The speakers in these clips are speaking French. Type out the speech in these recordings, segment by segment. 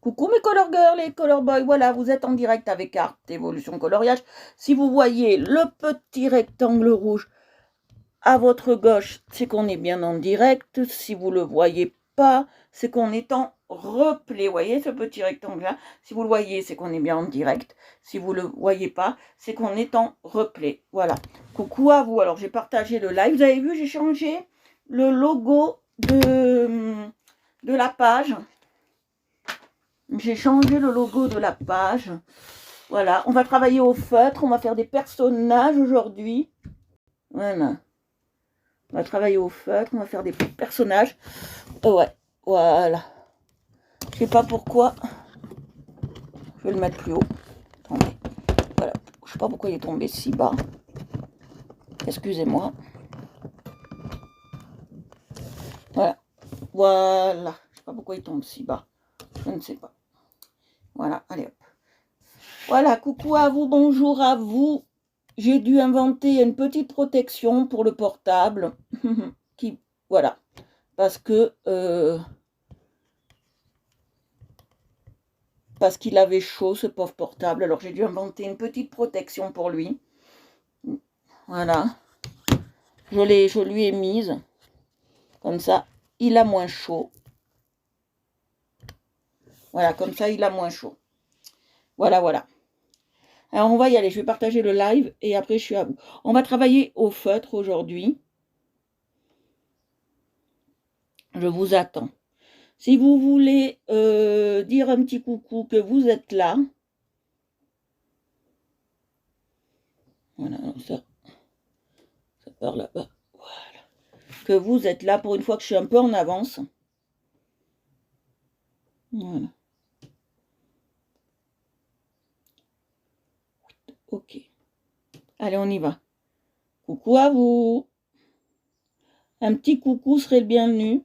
Coucou mes color girls et color boys, voilà, vous êtes en direct avec Art Evolution Coloriage. Si vous voyez le petit rectangle rouge à votre gauche, c'est qu'on est bien en direct. Si vous le voyez pas, c'est qu'on est en replay. Vous voyez ce petit rectangle-là? Si vous le voyez, c'est qu'on est bien en direct. Si vous le voyez pas, c'est qu'on est en replay. Voilà. Coucou à vous. Alors, j'ai partagé le live. Vous avez vu, j'ai changé le logo de la page. J'ai changé le logo de la page. Voilà, on va travailler au feutre, on va faire des personnages aujourd'hui. Voilà. On va travailler au feutre, on va faire des personnages. Ouais, voilà. Je sais pas pourquoi. Je vais le mettre plus haut. Attendez. Voilà. Je sais pas pourquoi il est tombé si bas. Excusez-moi. Voilà. Voilà. Je sais pas pourquoi il tombe si bas. Je ne sais pas. Voilà, allez hop. Voilà, coucou à vous, bonjour à vous. J'ai dû inventer une petite protection pour le portable. Voilà. Parce qu'il avait chaud, ce pauvre portable. Alors j'ai dû inventer une petite protection pour lui. Voilà. Je lui ai mise. Comme ça, il a moins chaud. Voilà, comme ça, il a moins chaud. Voilà, voilà. Alors on va y aller. Je vais partager le live et après je suis à vous. On va travailler au feutre aujourd'hui. Je vous attends. Si vous voulez dire un petit coucou que vous êtes là. Voilà, ça part là-bas. Voilà. Que vous êtes là pour une fois que je suis un peu en avance. Voilà. Ok. Allez, on y va. Coucou à vous. Un petit coucou serait le bienvenu.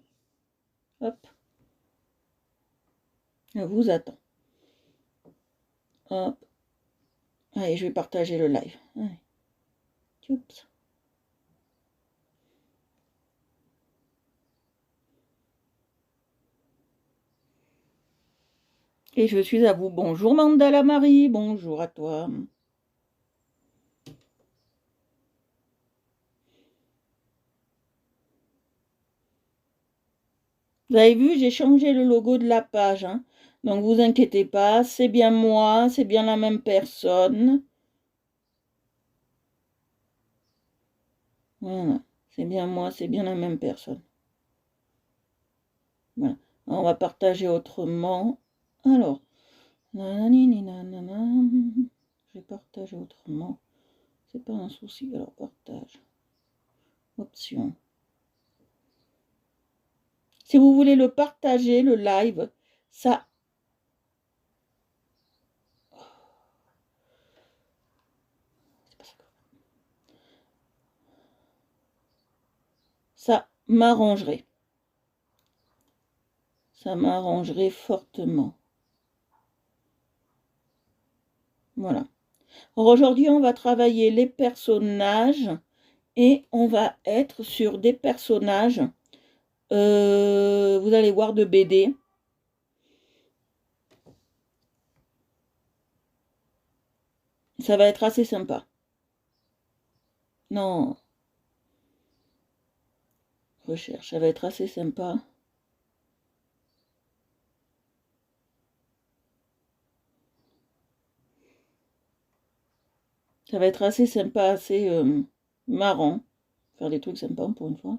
Hop. Je vous attends. Hop. Allez, je vais partager le live. Allez. Oups. Et je suis à vous. Bonjour Mandala Marie. Bonjour à toi. Vous avez vu, j'ai changé le logo de la page. Hein. Donc vous inquiétez pas, c'est bien moi, c'est bien la même personne. Voilà, c'est bien moi, c'est bien la même personne. Voilà, on va partager autrement. Alors, je vais partager autrement. C'est pas un souci, alors partage. Option. Si vous voulez le partager, le live, ça... Ça m'arrangerait. Ça m'arrangerait fortement. Voilà. Alors aujourd'hui, on va travailler les personnages et on va être sur des personnages, vous allez voir, de BD. Ça va être assez sympa. Non. Recherche, ça va être assez sympa. Ça va être assez sympa, assez marrant. Faire des trucs sympas pour une fois.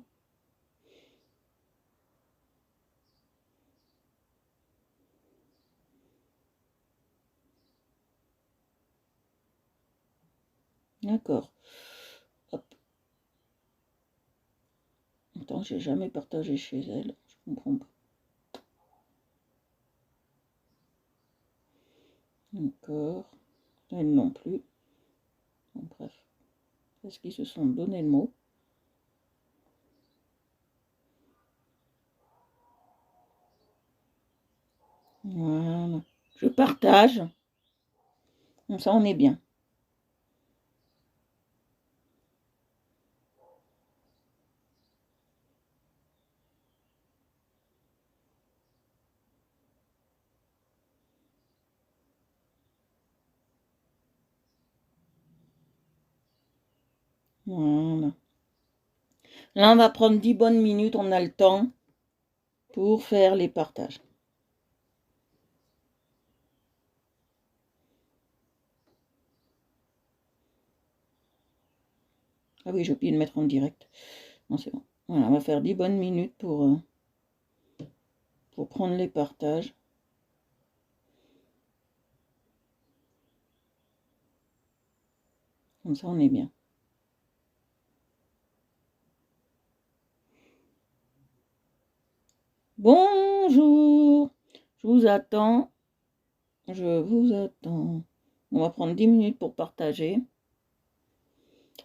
D'accord. Hop. Attends, j'ai jamais partagé chez elle. Je comprends pas. D'accord. Elle non plus. Bon, bref. Est-ce qu'ils se sont donné le mot? Voilà. Je partage. Comme ça, on est bien. Voilà. Là, on va prendre 10 bonnes minutes, on a le temps pour faire les partages. Ah oui, j'ai oublié de mettre en direct. Non, c'est bon. Voilà, on va faire 10 bonnes minutes pour prendre les partages. Comme ça, on est bien. Bonjour, je vous attends. Je vous attends. On va prendre 10 minutes pour partager.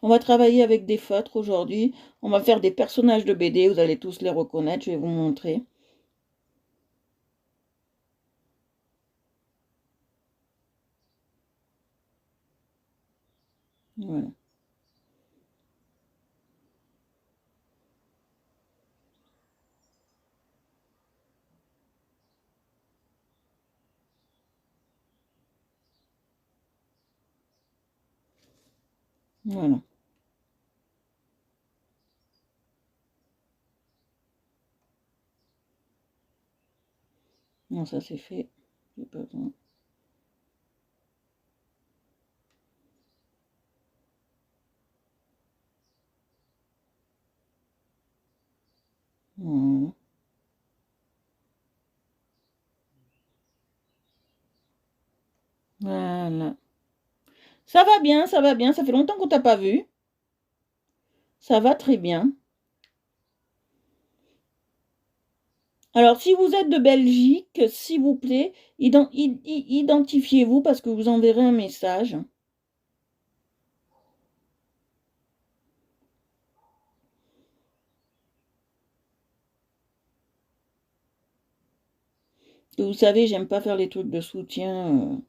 On va travailler avec des feutres aujourd'hui. On va faire des personnages de BD. Vous allez tous les reconnaître. Je vais vous montrer. Voilà. Voilà. Non, ça c'est fait. J'ai pas besoin. Voilà. Voilà. Ça va bien, ça va bien. Ça fait longtemps qu'on t'a pas vu. Ça va très bien. Alors, si vous êtes de Belgique, s'il vous plaît, identifiez-vous parce que vous enverrez un message. Et vous savez, j'aime pas faire les trucs de soutien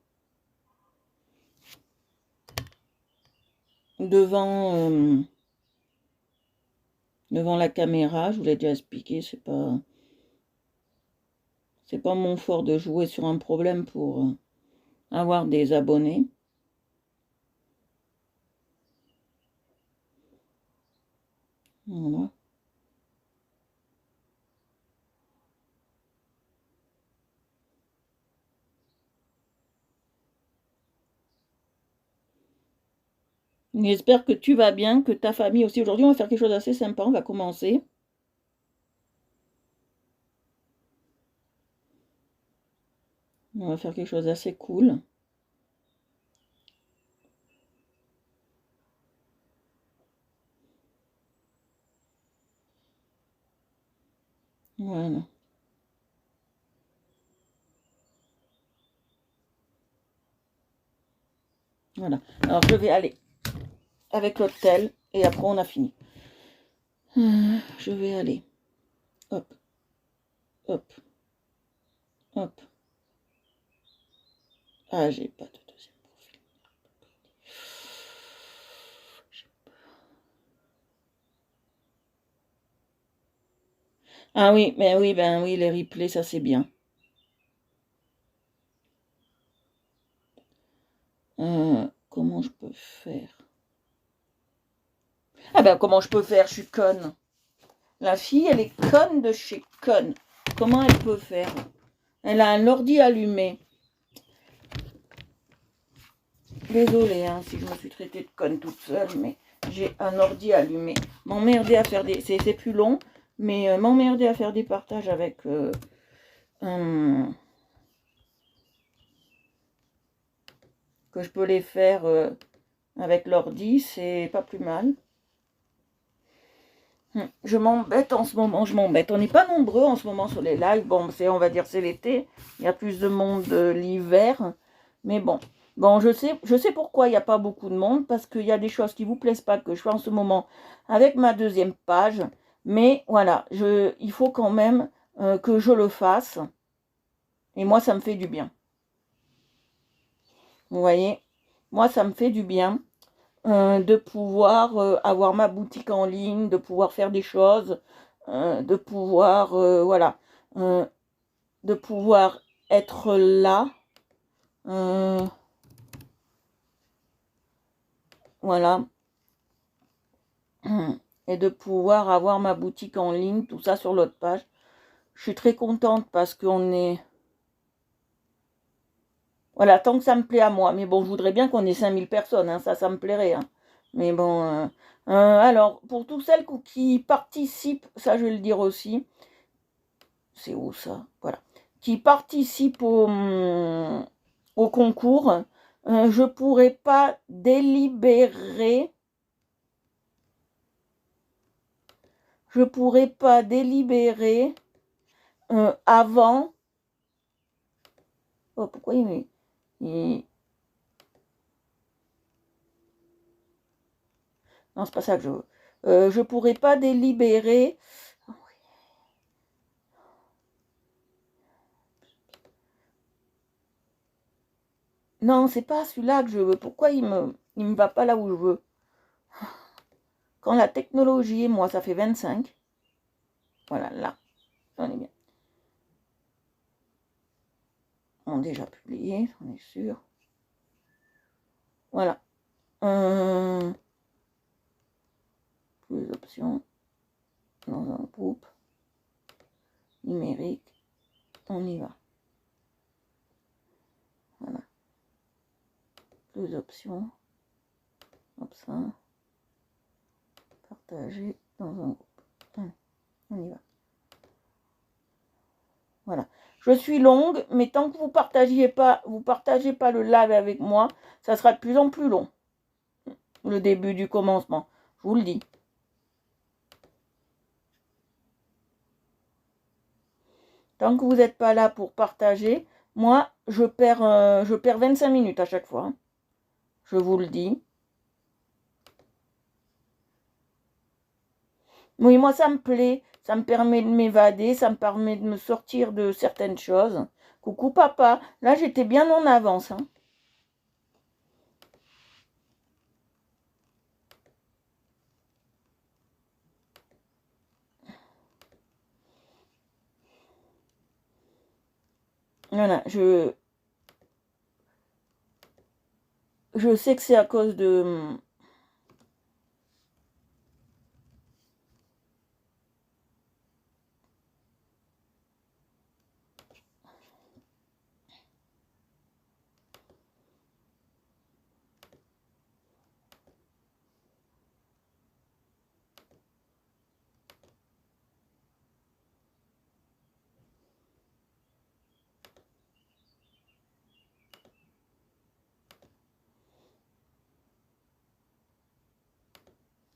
devant la caméra. Je vous l'ai déjà expliqué, c'est pas mon fort de jouer sur un problème pour avoir des abonnés. Voilà. J'espère que tu vas bien, que ta famille aussi. Aujourd'hui, on va faire quelque chose d'assez sympa. On va commencer. On va faire quelque chose d'assez cool. Voilà. Voilà. Alors, je vais aller avec l'hôtel et après, on a fini. Je vais aller. Hop, hop, hop. Ah, j'ai pas de deuxième profil. Ah oui, ben oui, les replays, ça c'est bien. Comment je peux faire? Ah ben comment je peux faire? Je suis conne. La fille, elle est conne de chez conne. Comment elle peut faire? Elle a un ordi allumé. Désolée hein, si je me suis traitée de conne toute seule, mais j'ai un ordi allumé. M'emmerder à faire des... C'est plus long, mais m'emmerder à faire des partages avec... que je peux les faire avec l'ordi, c'est pas plus mal. Je m'embête en ce moment, je m'embête. On n'est pas nombreux en ce moment sur les lives. Bon, on va dire c'est l'été. Il y a plus de monde l'hiver. Mais bon. Bon, je sais pourquoi il n'y a pas beaucoup de monde. Parce qu'il y a des choses qui ne vous plaisent pas que je fais en ce moment avec ma deuxième page. Mais voilà, il faut quand même que je le fasse. Et moi, ça me fait du bien. Vous voyez? Moi, ça me fait du bien. De pouvoir avoir ma boutique en ligne, de pouvoir faire des choses, de pouvoir, voilà, de pouvoir être là, euh, voilà. et de pouvoir avoir ma boutique en ligne, tout ça sur l'autre page. Je suis très contente parce qu'on est... Voilà, tant que ça me plaît à moi. Mais bon, je voudrais bien qu'on ait 5000 personnes, hein, ça me plairait. Hein. Mais bon, alors, pour tous celles qui participent, ça je vais le dire aussi, c'est où ça? Voilà. Qui participent au concours, je pourrais pas délibérer. Je pourrais pas délibérer avant. Oh, pourquoi il... Non, c'est pas ça que je veux. Je pourrais pas délibérer. Non, c'est pas celui-là que je veux. Pourquoi il me va pas là où je veux? Quand la technologie, moi, ça fait 25. Voilà, là. On est bien. On a déjà publié, on est sûr. Voilà. Plus d'options. Dans un groupe. Numérique. On y va. Voilà. Plus d'options. Hop ça. Partager dans un groupe. On y va. Voilà. Je suis longue, mais tant que vous partagez pas le live avec moi, ça sera de plus en plus long. Le début du commencement. Je vous le dis. Tant que vous n'êtes pas là pour partager, moi, je perds 25 minutes à chaque fois. Hein. Je vous le dis. Oui, moi, ça me plaît. Ça me permet de m'évader. Ça me permet de me sortir de certaines choses. Coucou, papa. Là, j'étais bien en avance. Hein. Voilà, je sais que c'est à cause de...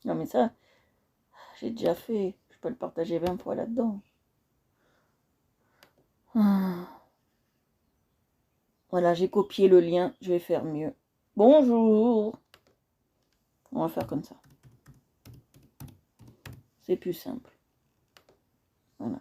Non, mais ça, j'ai déjà fait. Je peux le partager 20 fois là-dedans. Voilà, j'ai copié le lien. Je vais faire mieux. Bonjour. On va faire comme ça. C'est plus simple. Voilà.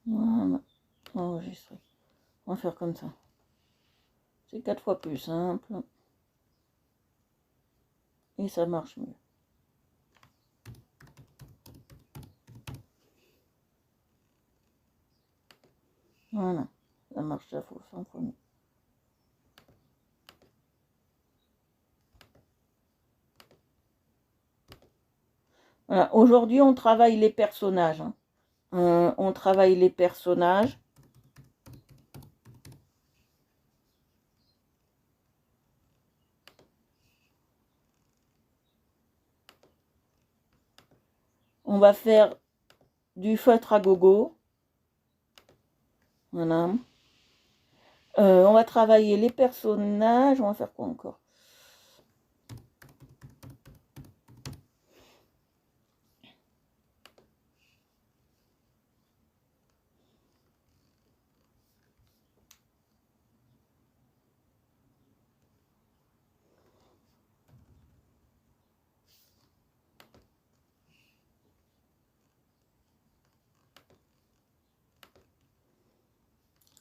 Voilà. Enregistrer. On va faire comme ça. C'est 4 fois plus simple. Et ça marche mieux. Voilà. Ça marche 100 fois mieux. Voilà. Aujourd'hui, on travaille les personnages. Hein. On travaille les personnages. On va faire du feutre à gogo. Voilà. On va travailler les personnages. On va faire quoi encore?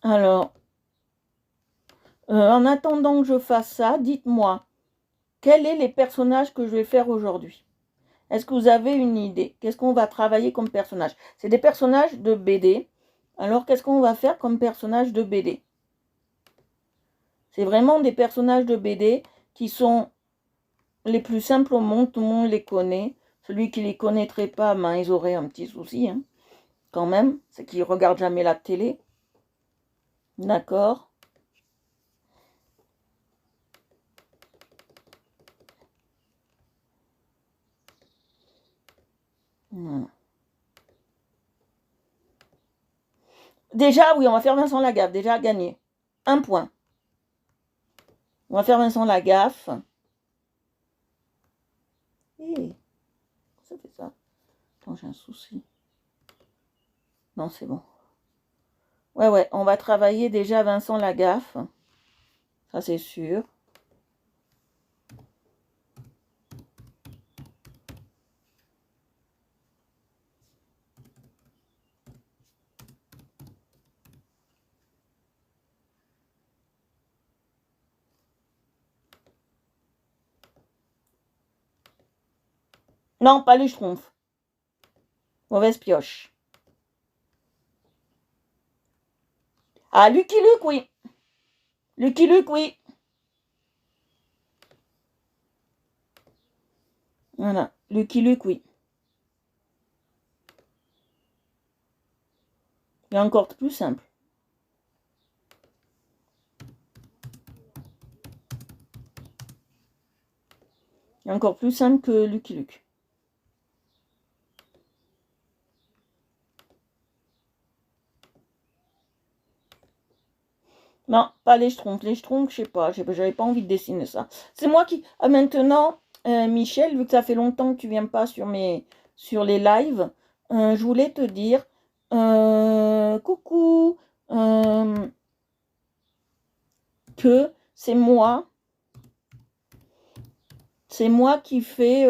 Alors, en attendant que je fasse ça, dites-moi, quels sont les personnages que je vais faire aujourd'hui? Est-ce que vous avez une idée? Qu'est-ce qu'on va travailler comme personnage? C'est des personnages de BD. Alors, qu'est-ce qu'on va faire comme personnage de BD? C'est vraiment des personnages de BD qui sont les plus simples au monde. Tout le monde les connaît. Celui qui les connaîtrait pas, ben, ils auraient un petit souci, hein, quand même. C'est qu'ils regardent jamais la télé. D'accord? Voilà. Déjà, oui, on va faire Vincent Lagaffe. Déjà gagné. Un point. On va faire Vincent Lagaffe. Hé, ça fait ça. Attends, j'ai un souci. Non, c'est bon. Ouais, on va travailler déjà Vincent Lagaffe. Ça, c'est sûr. Non, pas les Schtroumpfs. Mauvaise pioche. Ah, Lucky Luke, oui. Lucky Luke, oui. Voilà. Lucky Luke, oui. Et encore plus simple. Et encore plus simple que Lucky Luke. Non, pas les Schtroumpfs. Les Schtroumpfs, je sais pas. J'avais pas envie de dessiner ça. C'est moi qui. Ah, maintenant, Michel, vu que ça fait longtemps que tu viens pas sur les lives, je voulais te dire coucou, que c'est moi qui fais.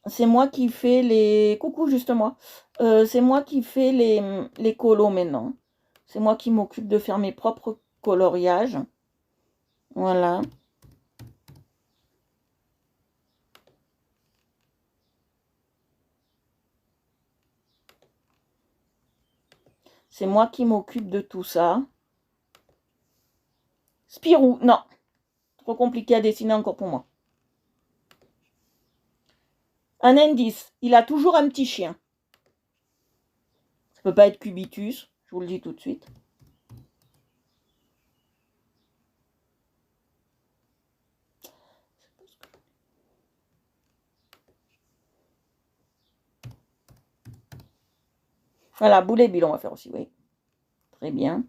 C'est moi qui fais les. Coucou, justement. C'est moi qui fais les colos maintenant. C'est moi qui m'occupe de faire mes propres coloriages. Voilà. C'est moi qui m'occupe de tout ça. Spirou, non. Trop compliqué à dessiner encore pour moi. Un indice. Il a toujours un petit chien. Ça peut pas être Cubitus. Je vous le dis tout de suite. Voilà, boulet bill, on va faire aussi, oui. Très bien.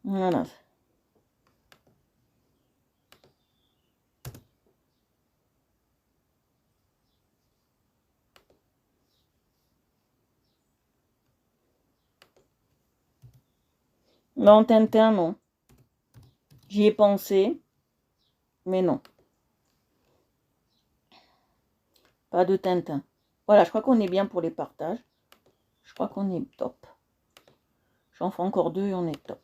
Voilà. Non, Tintin, non. J'y ai pensé, mais non. Pas de Tintin. Voilà, je crois qu'on est bien pour les partages. Je crois qu'on est top. J'en fais encore 2 et on est top.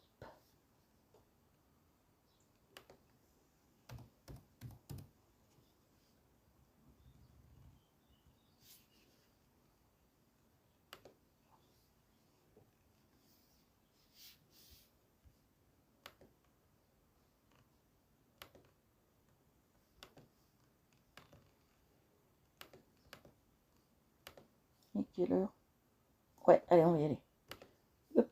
Et quelle heure? Ouais, allez, on va y aller. Hop.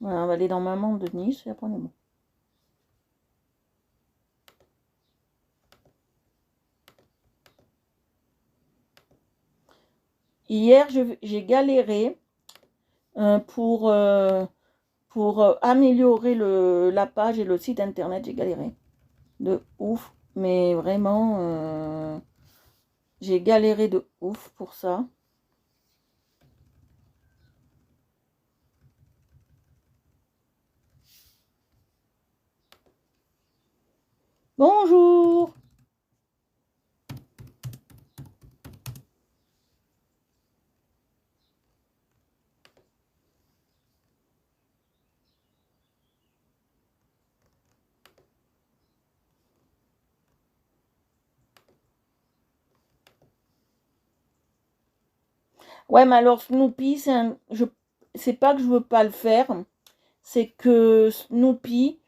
Voilà, on va aller dans Maman de Nice et après on est bon. Hier, j'ai galéré pour pour améliorer la page et le site internet. J'ai galéré de ouf, mais vraiment, j'ai galéré de ouf pour ça. Bonjour. Ouais, mais alors Snoopy, c'est pas que je veux pas le faire, c'est que Snoopy,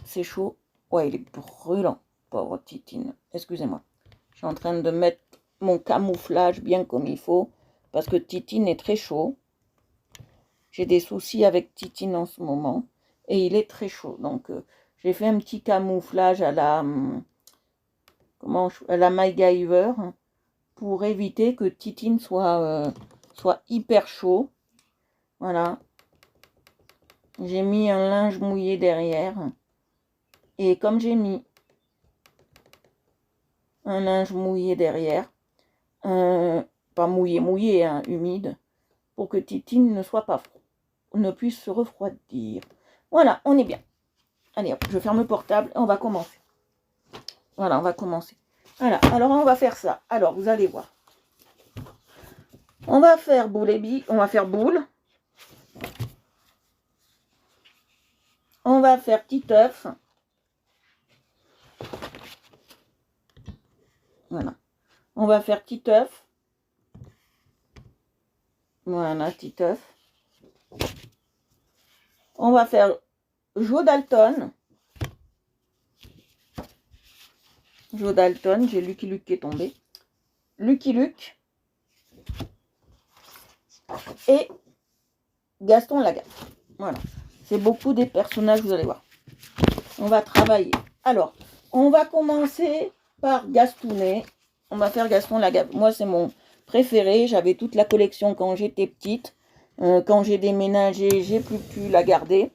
c'est chaud. Ouais, il est brûlant, pauvre Titine. Excusez-moi. Je suis en train de mettre mon camouflage bien comme il faut, parce que Titine est très chaud. J'ai des soucis avec Titine en ce moment, et il est très chaud. Donc, j'ai fait un petit camouflage à la, à la MacGyver, pour éviter que Titine soit hyper chaud. Voilà. J'ai mis un linge mouillé derrière. Et comme j'ai mis un linge mouillé derrière, pas mouillé, hein, humide, pour que Titine ne soit pas froid, ne puisse se refroidir. Voilà, on est bien. Allez hop, je ferme le portable et on va commencer. Voilà, on va commencer. Voilà, alors on va faire ça. Alors, vous allez voir. On va faire boule et billes, on va faire boule. On va faire petit œuf. Voilà. On va faire petit œuf. Voilà, petit œuf. On va faire Joe Dalton. Joe Dalton, j'ai Lucky Luke qui est tombé. Lucky Luke. Et Gaston Lagaffe. Voilà. C'est beaucoup des personnages, vous allez voir. On va travailler. Alors, on va commencer par Gastounet. On va faire Gaston Lagaffe. Moi, c'est mon préféré. J'avais toute la collection quand j'étais petite. Quand j'ai déménagé, j'ai plus pu la garder.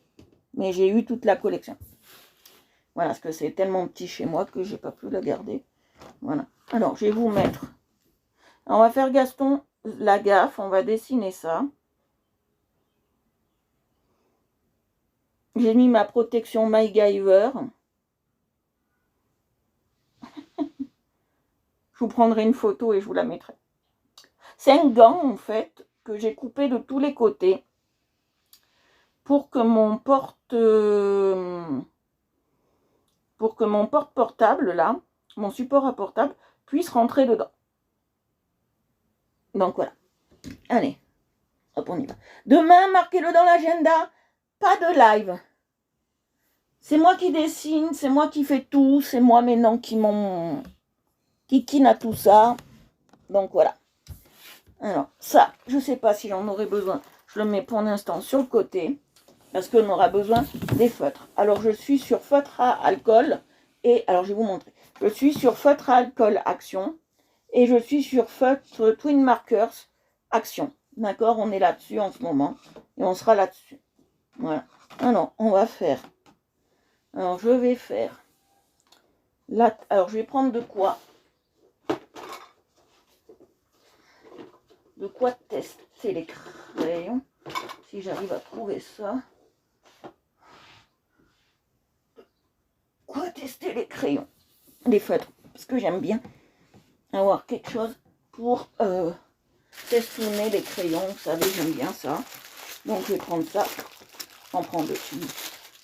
Mais j'ai eu toute la collection. Voilà, parce que c'est tellement petit chez moi que j'ai pas pu la garder. Voilà. Alors, je vais vous mettre. On va faire Gaston Lagaffe. On va dessiner ça. J'ai mis ma protection MacGyver. Je vous prendrai une photo et je vous la mettrai. C'est un gant, en fait, que j'ai coupé de tous les côtés pour que mon porte-portable, là, mon support à portable, puisse rentrer dedans. Donc voilà. Allez, hop, on y va. Demain, marquez-le dans l'agenda, pas de live. C'est moi qui dessine, c'est moi qui fais tout, c'est moi maintenant qui a tout ça. Donc voilà. Alors ça, je ne sais pas si j'en aurai besoin. Je le mets pour l'instant sur le côté parce qu'on aura besoin des feutres. Alors je suis sur feutre à alcool et alors je vais vous montrer. Je suis sur feutre à alcool Action et je suis sur feutre Twin Markers Action. D'accord, on est là-dessus en ce moment et on sera là-dessus. Voilà. Alors on va faire. Alors je vais faire. Là, alors je vais prendre de quoi tester les crayons, si j'arrive à trouver ça. Quoi tester les crayons, les feutres, parce que j'aime bien avoir quelque chose pour tester les crayons, vous savez, j'aime bien ça. Donc je vais prendre ça, en prendre dessus,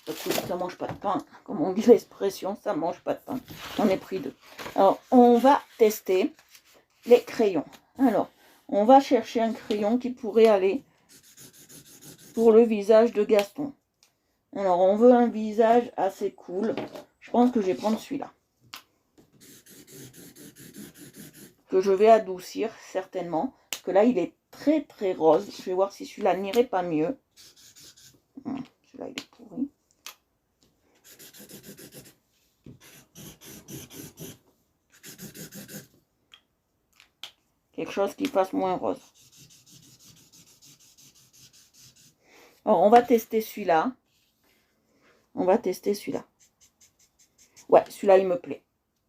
parce que ça mange pas de pain, comme on dit l'expression, ça mange pas de pain. J'en ai pris deux. Alors on va tester les crayons. Alors on va chercher un crayon qui pourrait aller pour le visage de Gaston. Alors, on veut un visage assez cool. Je pense que je vais prendre celui-là. Que je vais adoucir, certainement. Parce que là, il est très, très rose. Je vais voir si celui-là n'irait pas mieux. Celui-là, il est pourri. Quelque chose qui fasse moins rose. Alors, on va tester celui-là. On va tester celui-là. Ouais, celui-là, il me plaît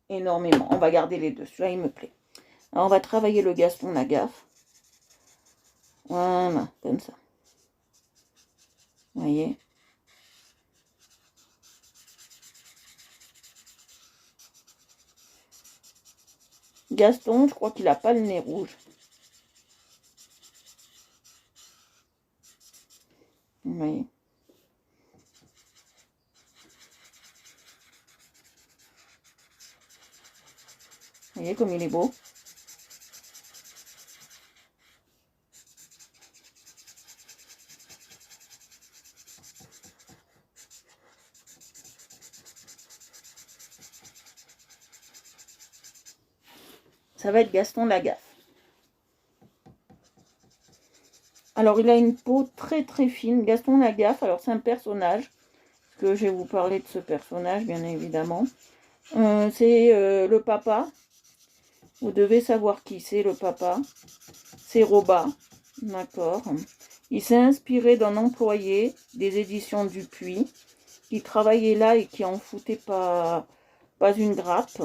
énormément. On va garder les deux. Celui-là, il me plaît. Alors, on va travailler le Gaston Lagaffe. Voilà, comme ça. Vous voyez? Gaston, je crois qu'il n'a pas le nez rouge. Vous voyez? Vous voyez comme il est beau? Ça va être Gaston Lagaffe. Alors, il a une peau très très fine. Gaston Lagaffe, alors c'est un personnage, que je vais vous parler de ce personnage, bien évidemment. C'est le papa. Vous devez savoir qui c'est, le papa. C'est Robat, d'accord. Il s'est inspiré d'un employé des éditions Dupuis, qui travaillait là et qui en foutait pas une grappe.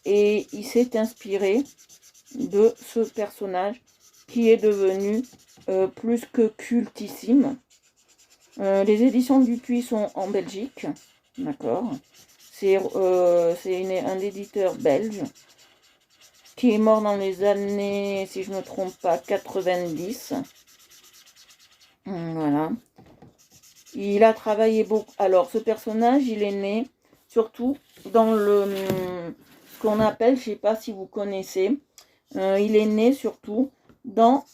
Et il s'est inspiré de ce personnage qui est devenu plus que cultissime. Les éditions Dupuis sont en Belgique, d'accord. C'est un éditeur belge qui est mort dans les années, si je ne me trompe pas, 90. Voilà. Il a travaillé beaucoup. Alors, ce personnage, il est né surtout dans ce qu'on appelle, je ne sais pas si vous connaissez, il est né surtout dans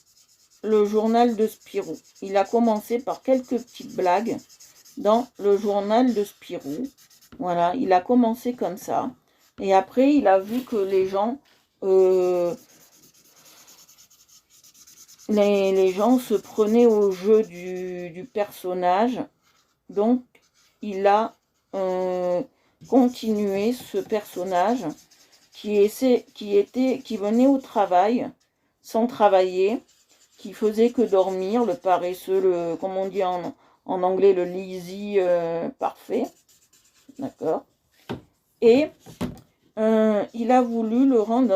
le journal de Spirou. Il a commencé par quelques petites blagues dans le journal de Spirou. Voilà, il a commencé comme ça. Et après, il a vu que les gens, les gens se prenaient au jeu du personnage. Donc, il a continué ce personnage qui venait au travail sans travailler, qui faisait que dormir, le paresseux, comme on dit en anglais, le lazy parfait. D'accord. Et il a voulu le rendre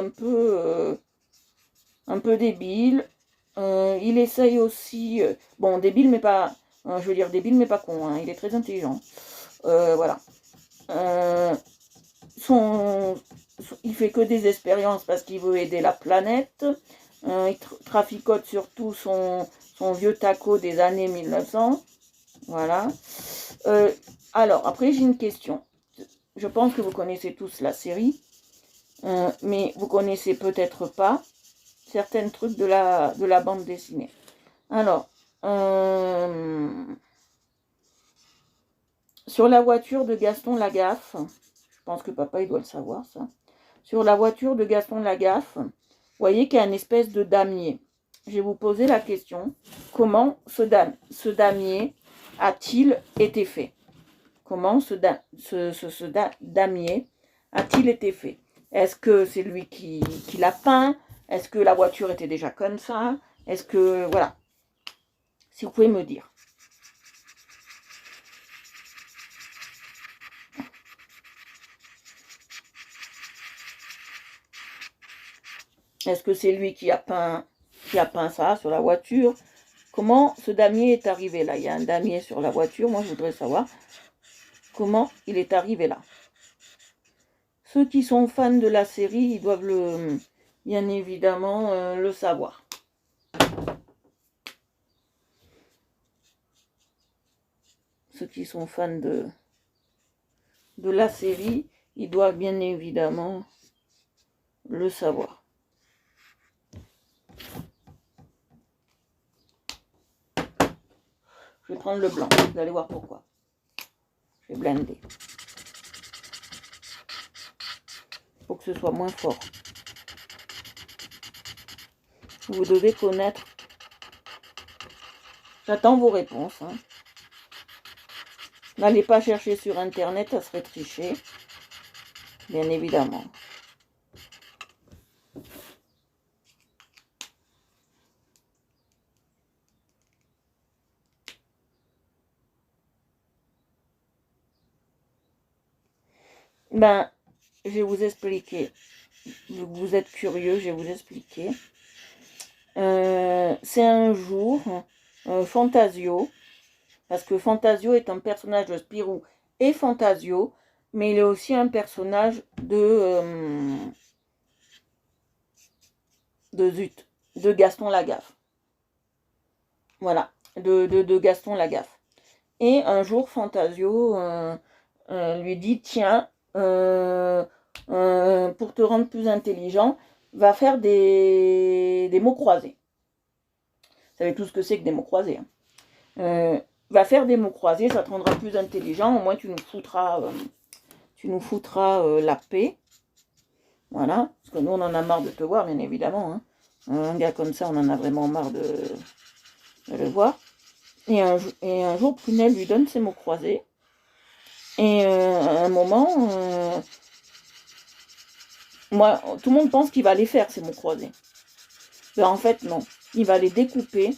un peu débile. Il essaye aussi, bon, débile mais pas, je veux dire débile mais pas con, hein, il est très intelligent. Voilà. Il fait que des expériences parce qu'il veut aider la planète. Il traficote surtout son vieux taco des années 1900. Voilà. Alors, après, j'ai une question. Je pense que vous connaissez tous la série, mais vous connaissez peut-être pas certains trucs de la bande dessinée. Alors, sur la voiture de Gaston Lagaffe, je pense que papa, il doit le savoir, ça. Sur la voiture de Gaston Lagaffe, vous voyez qu'il y a une espèce de damier. Je vais vous poser la question, comment ce damier a-t-il été fait? Comment ce damier a-t-il été fait? Est-ce que c'est lui qui l'a peint? Est-ce que la voiture était déjà comme ça? Est-ce que... Voilà. Si vous pouvez me dire. Est-ce que c'est lui qui a peint ça sur la voiture? Comment ce damier est arrivé là? Il y a un damier sur la voiture. Moi, je voudrais savoir comment il est arrivé là. Ceux qui sont fans de la série, ils doivent bien évidemment le savoir. Ceux qui sont fans de la série, ils doivent bien évidemment le savoir. Je vais prendre le blanc, vous allez voir pourquoi. Je vais blender. Pour que ce soit moins fort. Vous devez connaître. J'attends vos réponses. Hein. N'allez pas chercher sur internet, ça serait tricher. Bien évidemment. Ben, je vais vous expliquer. Vous êtes curieux, je vais vous expliquer. C'est un jour, Fantasio, parce que Fantasio est un personnage de Spirou et Fantasio, mais il est aussi un personnage de Zut, de Gaston Lagaffe. Voilà, de Gaston Lagaffe. Et un jour, Fantasio lui dit, tiens, pour te rendre plus intelligent, va faire des mots croisés. Vous savez tout ce que c'est que des mots croisés. Hein. Va faire des mots croisés, ça te rendra plus intelligent, au moins tu nous foutras la paix. Voilà, parce que nous on en a marre de te voir, bien évidemment. Hein. Un gars comme ça, on en a vraiment marre de le voir. Et un jour, Prunelle lui donne ses mots croisés. Et à un moment, moi, tout le monde pense qu'il va les faire, ces mots croisés. Ben, en fait, non. Il va les découper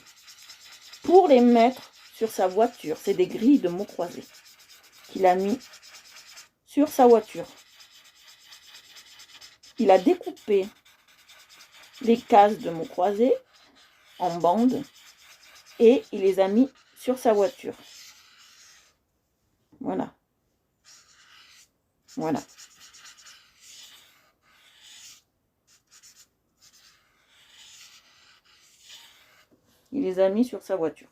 pour les mettre sur sa voiture. C'est des grilles de mots croisés qu'il a mis sur sa voiture. Il a découpé les cases de mots croisés en bandes et il les a mis sur sa voiture. Voilà. Voilà. Il les a mis sur sa voiture.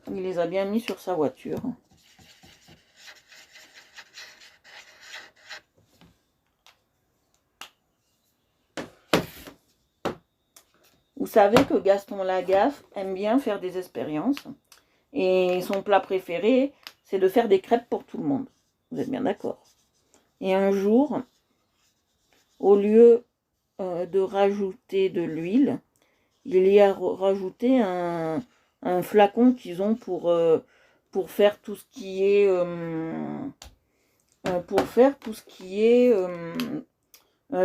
Il les a bien mis sur sa voiture. Vous savez que Gaston Lagaffe aime bien faire des expériences. Et son plat préféré, c'est de faire des crêpes pour tout le monde. Vous êtes bien d'accord. Et un jour, au lieu de rajouter de l'huile, il y a rajouté un flacon qu'ils ont pour faire tout ce qui est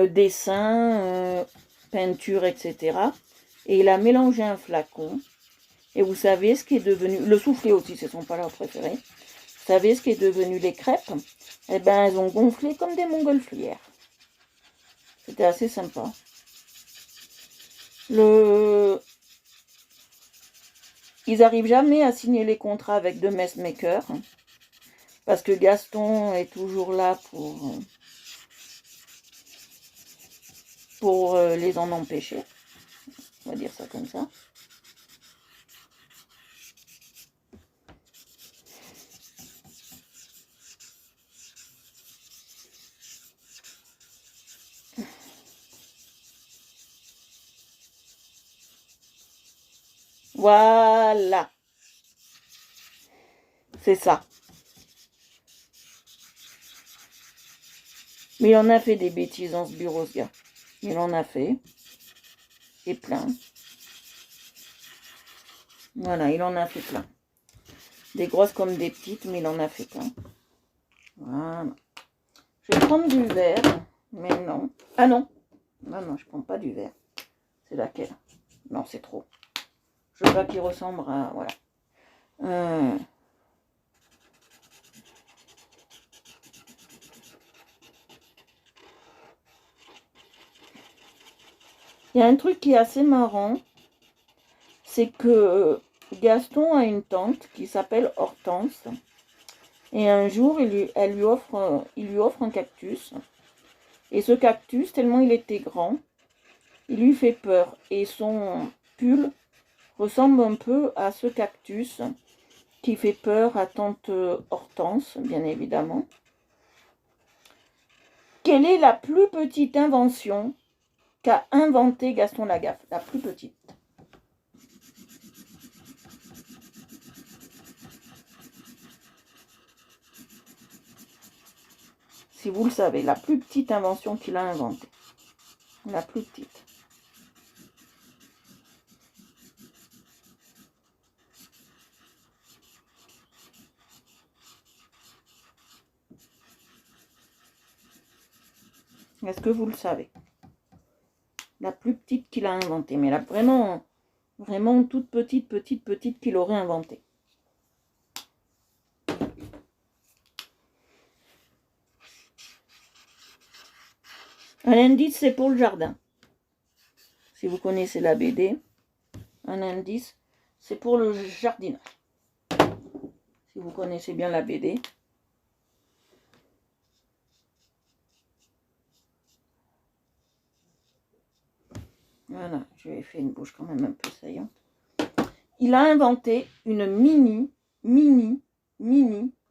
dessin, peinture, etc. Et il a mélangé un flacon. Et vous savez ce qui est devenu... Le soufflé aussi, c'est son plat préféré. Vous savez ce qui est devenu les crêpes? Eh bien, elles ont gonflé comme des montgolfières. C'était assez sympa. Ils n'arrivent jamais à signer les contrats avec de messmakers. Parce que Gaston est toujours là pour les en empêcher. On va dire ça comme ça. Voilà. C'est ça. Mais il en a fait des bêtises dans ce bureau, ce gars. Il en a fait. Et plein. Voilà, il en a fait plein. Des grosses comme des petites, mais il en a fait plein. Voilà. Je vais prendre du verre, mais non. Ah non. Non, je prends pas du verre. C'est laquelle? Non, c'est trop. Je veux pas qu'il ressemble à... Voilà. Il y a un truc qui est assez marrant, c'est que Gaston a une tante qui s'appelle Hortense. Et un jour, il lui offre un cactus. Et ce cactus, tellement il était grand, il lui fait peur. Et son pull ressemble un peu à ce cactus qui fait peur à tante Hortense, bien évidemment. Quelle est la plus petite invention qu'a inventé Gaston Lagaffe? La plus petite. Si vous le savez, la plus petite invention qu'il a inventée. La plus petite. Est-ce que vous le savez? La plus petite qu'il a inventée. Mais là, vraiment toute petite qu'il aurait inventée. Un indice, c'est pour le jardin. Si vous connaissez la BD, un indice, c'est pour le jardinage. Si vous connaissez bien la BD. Voilà, je vais faire une bouche quand même un peu saillante. Il a inventé une mini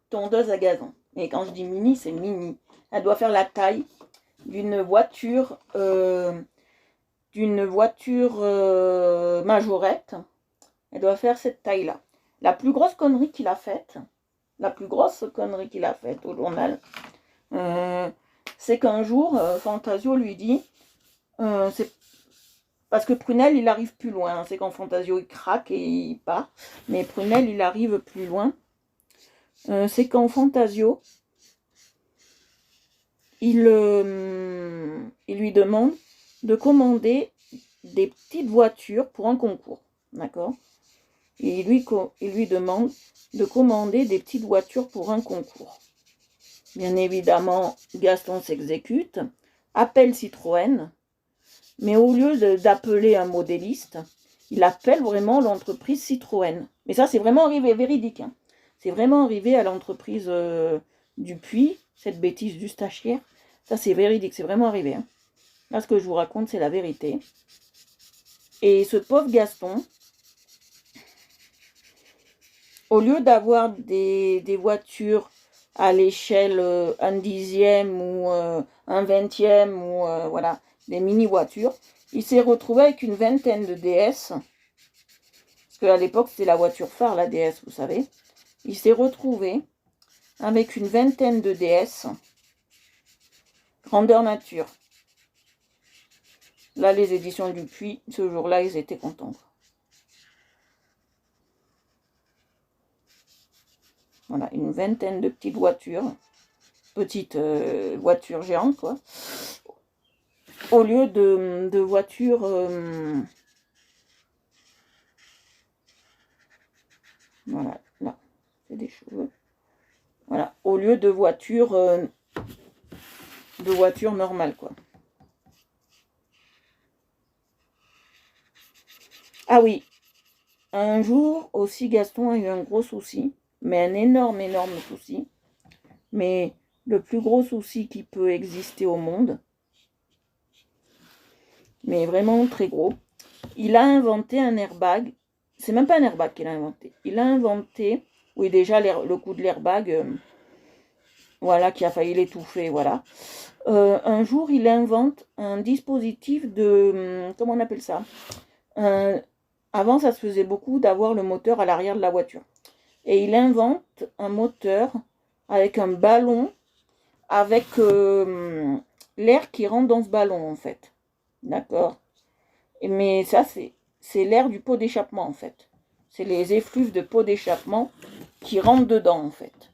tondeuse à gazon. Et quand je dis mini, c'est mini. Elle doit faire la taille d'une voiture majorette. Elle doit faire cette taille-là. La plus grosse connerie qu'il a faite au journal, c'est qu'un jour, Fantasio lui dit, c'est parce que Prunelle, il arrive plus loin. C'est quand Fantasio, il craque et il part. Mais Prunelle, il arrive plus loin. C'est quand Fantasio, il lui demande de commander des petites voitures pour un concours. D'accord ? Et il lui demande de commander des petites voitures pour un concours. Bien évidemment, Gaston s'exécute, appelle Citroën, mais au lieu d'appeler un modéliste, il appelle vraiment l'entreprise Citroën. Mais ça, c'est vraiment arrivé, véridique. Hein. C'est vraiment arrivé à l'entreprise Dupuis, cette bêtise du stagiaire. Ça, c'est véridique, c'est vraiment arrivé. Hein. Là, ce que je vous raconte, c'est la vérité. Et ce pauvre Gaston, au lieu d'avoir des voitures à l'échelle 1/10 ou 1/20 ou voilà, des mini-voitures, il s'est retrouvé avec une vingtaine de DS. Parce qu'à l'époque, c'était la voiture phare, la DS, vous savez. Il s'est retrouvé avec une vingtaine de DS, grandeur nature. Là, les éditions Dupuis, ce jour-là, ils étaient contents. Voilà, une vingtaine de petites voitures. Petites voitures géantes, quoi. Au lieu de voitures... voilà, là, c'est des cheveux. Voilà, au lieu de voitures normales, quoi. Ah oui, un jour aussi, Gaston a eu un gros souci, mais un énorme souci. Mais le plus gros souci qui peut exister au monde, mais vraiment très gros. Il a inventé un airbag. C'est même pas un airbag qu'il a inventé. Il a inventé, oui déjà le coup de l'airbag, voilà, qui a failli l'étouffer, voilà. Un jour, il invente un dispositif de, comment on appelle ça ? Avant, ça se faisait beaucoup d'avoir le moteur à l'arrière de la voiture. Et il invente un moteur avec un ballon, avec l'air qui rentre dans ce ballon, en fait. D'accord ? Mais ça, c'est l'air du pot d'échappement, en fait. C'est les effluves de pot d'échappement qui rentrent dedans, en fait.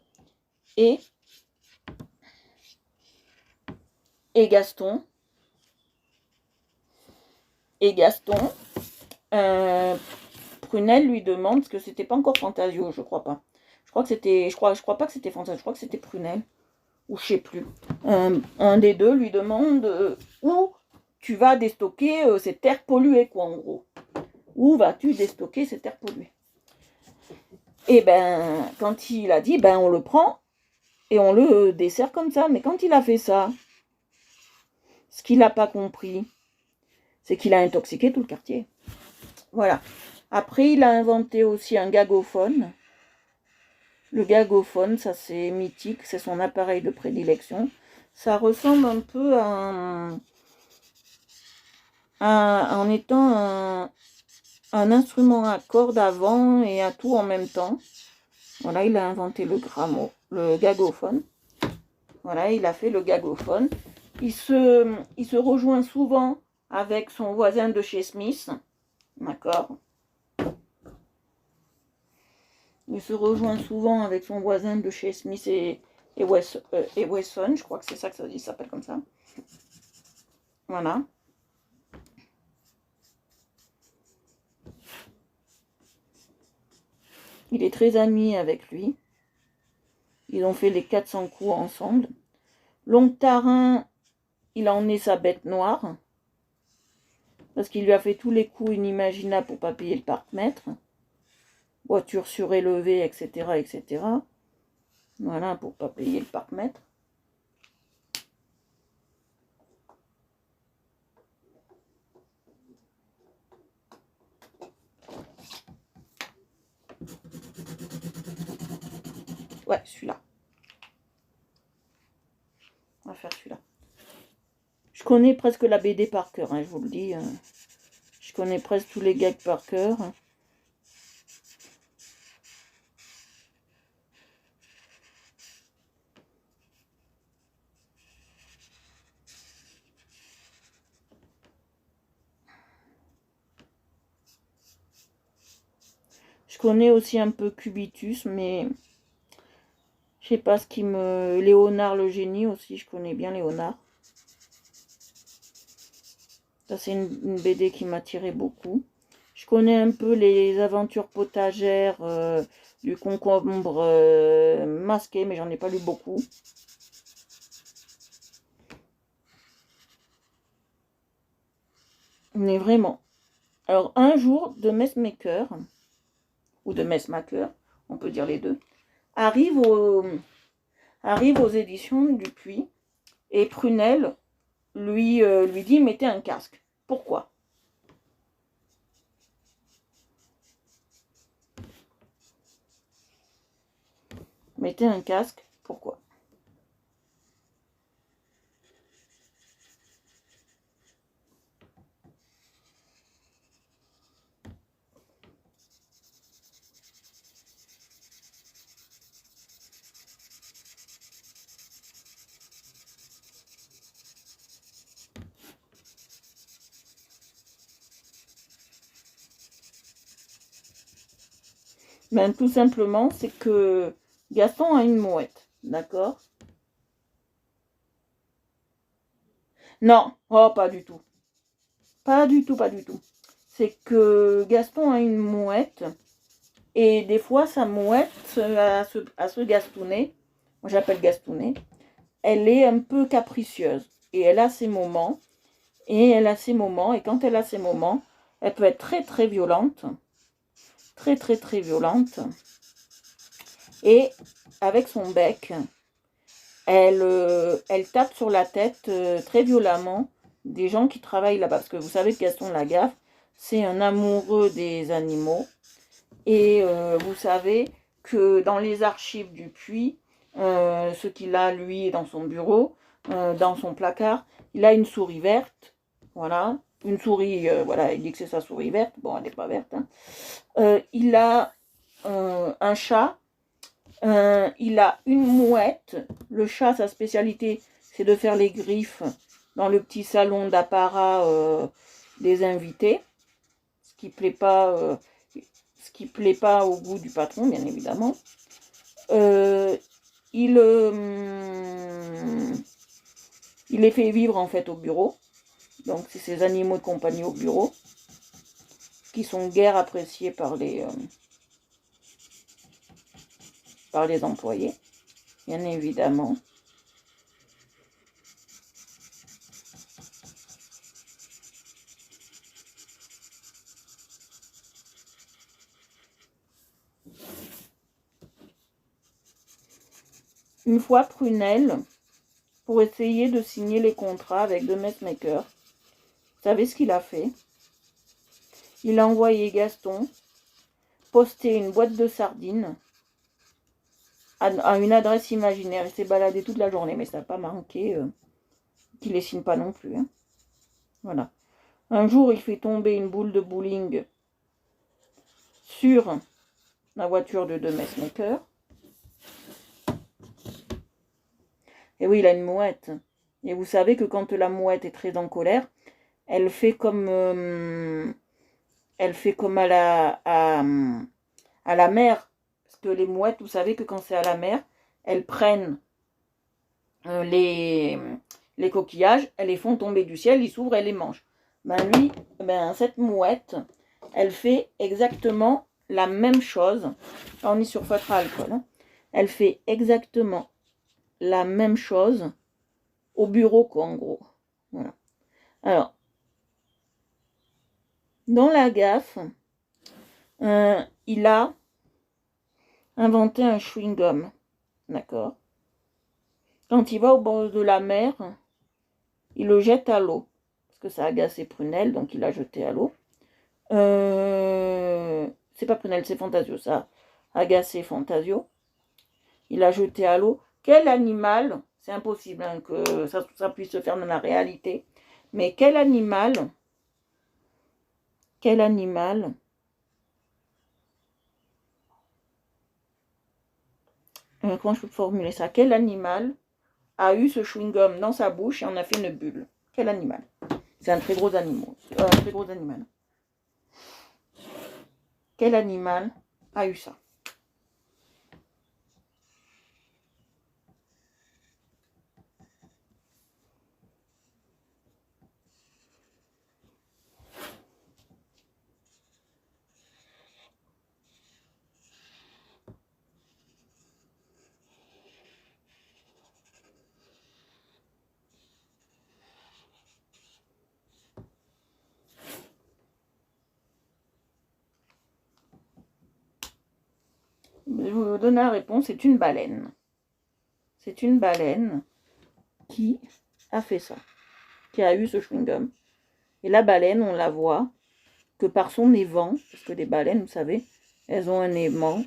Et Gaston, Prunelle lui demande, parce que c'était pas encore Fantasio, je crois pas. Je crois pas que c'était Fantasio, je crois que c'était Prunelle, ou je sais plus. Un des deux lui demande où tu vas déstocker cette terre polluée, quoi, en gros. Où vas-tu déstocker cette terre polluée ? Et ben, quand il a dit, ben on le prend et on le dessert comme ça. Mais quand il a fait ça, ce qu'il n'a pas compris, c'est qu'il a intoxiqué tout le quartier. Voilà. Après, il a inventé aussi un gagophone. Le gagophone, ça c'est mythique, c'est son appareil de prédilection. Ça ressemble un peu en étant un instrument à cordes avant et à tout en même temps. Voilà, il a inventé le gagophone. Voilà, il a fait le gagophone. Il se rejoint souvent avec son voisin de chez Smith. D'accord ? Il se rejoint souvent avec son voisin de chez Smith et Wesson. Je crois que c'est ça que ça s'appelle comme ça. Voilà. Il est très ami avec lui. Ils ont fait les 400 coups ensemble. Longtarin, il a emmené sa bête noire. Parce qu'il lui a fait tous les coups inimaginables pour pas payer le parc-mètre. Voiture surélevée, etc., etc. Voilà, pour pas payer le parc-mètre. Ouais, celui-là. On va faire celui-là. Je connais presque la BD par cœur, hein, je vous le dis. Je connais presque tous les gags par cœur. Je connais aussi un peu Cubitus, mais je sais pas ce qui me... Léonard le génie aussi, je connais bien Léonard. Ça, c'est une BD qui m'attirait beaucoup. Je connais un peu les aventures potagères du concombre masqué, mais j'en ai pas lu beaucoup. Mais vraiment. Alors, un jour, de Messmaker, ou de Messmaker, on peut dire les deux, arrive aux éditions Dupuis, et Prunelle lui dit, mettez un casque. Pourquoi? Mettez un casque, pourquoi? Ben, tout simplement, c'est que Gaston a une mouette, d'accord? Non, oh, pas du tout. Pas du tout, pas du tout. C'est que Gaston a une mouette, et des fois, sa mouette, à se gastouner, moi j'appelle gastouner, elle est un peu capricieuse, et elle a ses moments, et quand elle a ses moments, elle peut être très très violente, très très très violente, et avec son bec, elle tape sur la tête très violemment des gens qui travaillent là-bas. Parce que vous savez que Gaston Lagaffe, c'est un amoureux des animaux. Et vous savez que dans les archives du Puy, ce qu'il a, lui, dans son bureau, dans son placard, il a une souris verte. Voilà. Une souris, voilà, il dit que c'est sa souris verte. Bon, elle n'est pas verte. Hein. Il a un chat. Il a une mouette. Le chat, sa spécialité, c'est de faire les griffes dans le petit salon d'apparat des invités. Ce qui plaît pas au goût du patron, bien évidemment. Il les fait vivre en fait au bureau. Donc c'est ces animaux de compagnie au bureau qui sont guère appréciés par les employés, bien évidemment. Une fois Prunelle, pour essayer de signer les contrats avec The Messmaker, vous savez ce qu'il a fait? Il a envoyé Gaston poster une boîte de sardines à une adresse imaginaire. Il s'est baladé toute la journée, mais ça n'a pas manqué qu'il les signe pas non plus. Hein. Voilà. Un jour, il fait tomber une boule de bowling sur la voiture de The Messmaker. Et oui, il a une mouette. Et vous savez que quand la mouette est très en colère, elle fait comme à la mer. Parce que les mouettes, vous savez que quand c'est à la mer, elles prennent les coquillages, elles les font tomber du ciel, ils s'ouvrent, elles les mangent. Cette mouette, elle fait exactement la même chose. Là, on est sur feutre à alcool. Hein. Elle fait exactement la même chose au bureau, quoi, en gros. Voilà. Alors, dans la gaffe, il a inventé un chewing-gum. D'accord? Quand il va au bord de la mer, il le jette à l'eau. Parce que ça agace Prunelle, donc il l'a jeté à l'eau. C'est pas Prunelle, c'est Fantasio, ça a agacé Fantasio. Il l'a jeté à l'eau. Quel animal, c'est impossible hein, que ça puisse se faire dans la réalité, mais quel animal, comment je peux formuler ça? Quel animal a eu ce chewing-gum dans sa bouche et en a fait une bulle? Quel animal? C'est un très gros animal. Quel animal a eu ça? Je vais vous donner la réponse, c'est une baleine. C'est une baleine qui a fait ça, qui a eu ce chewing-gum. Et la baleine, on la voit que par son évent, parce que les baleines, vous savez, elles ont un évent,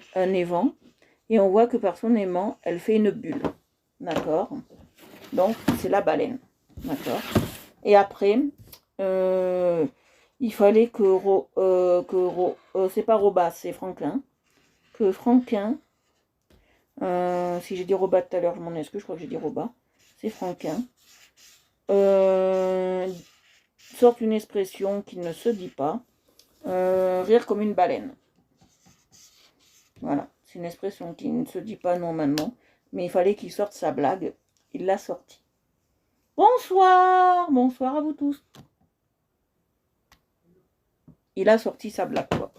et on voit que par son aimant, elle fait une bulle. D'accord? Donc, c'est la baleine. D'accord? Et après, il fallait c'est pas Robas, c'est Franklin. Que Franquin, si j'ai dit Robas tout à l'heure, je m'en excuse, je crois que j'ai dit Robas. C'est Franquin. Sorte une expression qui ne se dit pas. Rire comme une baleine. Voilà, c'est une expression qui ne se dit pas normalement, mais il fallait qu'il sorte sa blague. Il l'a sorti. Bonsoir, bonsoir à vous tous. Il a sorti sa blague, quoi.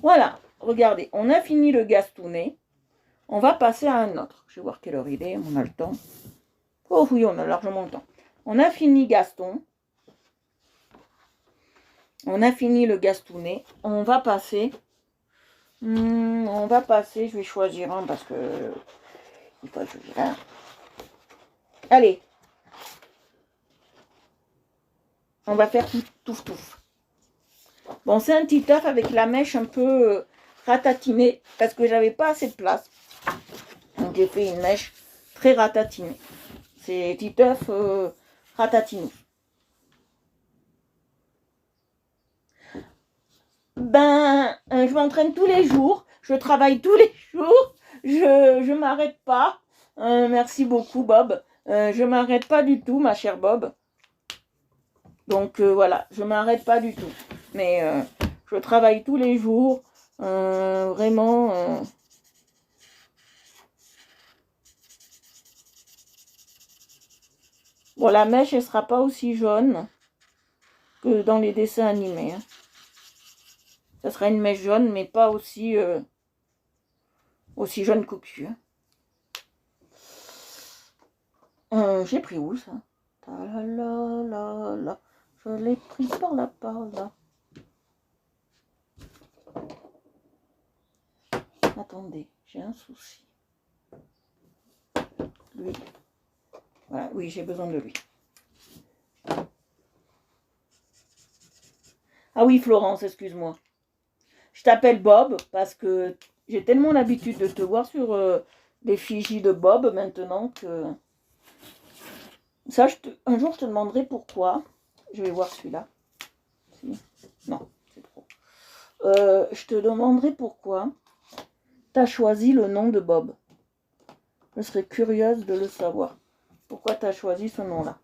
Voilà, regardez, on a fini le Gastounet. On va passer à un autre. Je vais voir quelle heure il est, on a le temps. Oh oui, on a largement le temps. On a fini Gaston. On a fini le Gastounet. On va passer, je vais choisir un parce que il faut choisir un. Allez. On va faire touf touf. Bon, c'est un Titeuf avec la mèche un peu ratatinée parce que j'avais pas assez de place. Donc j'ai fait une mèche très ratatinée. C'est Titeuf ratatinou. Je m'entraîne tous les jours, je travaille tous les jours, je m'arrête pas. Merci beaucoup Bob. Je m'arrête pas du tout, ma chère Bob. Donc voilà, je m'arrête pas du tout. Mais je travaille tous les jours. Vraiment. Bon, la mèche, elle sera pas aussi jaune que dans les dessins animés. Hein. Ça sera une mèche jaune, mais pas aussi, aussi jaune qu'au-dessus. Hein. J'ai pris où ça? Je l'ai pris par là. Attendez, j'ai un souci. Lui. Voilà, oui, j'ai besoin de lui. Ah oui, Florence, excuse-moi. Je t'appelle Bob parce que j'ai tellement l'habitude de te voir sur les fichiers de Bob maintenant que... Ça, un jour, je te demanderai pourquoi. Je vais voir celui-là. Non, c'est trop. Je te demanderai pourquoi tu as choisi le nom de Bob. Je serais curieuse de le savoir. Pourquoi tu as choisi ce nom-là?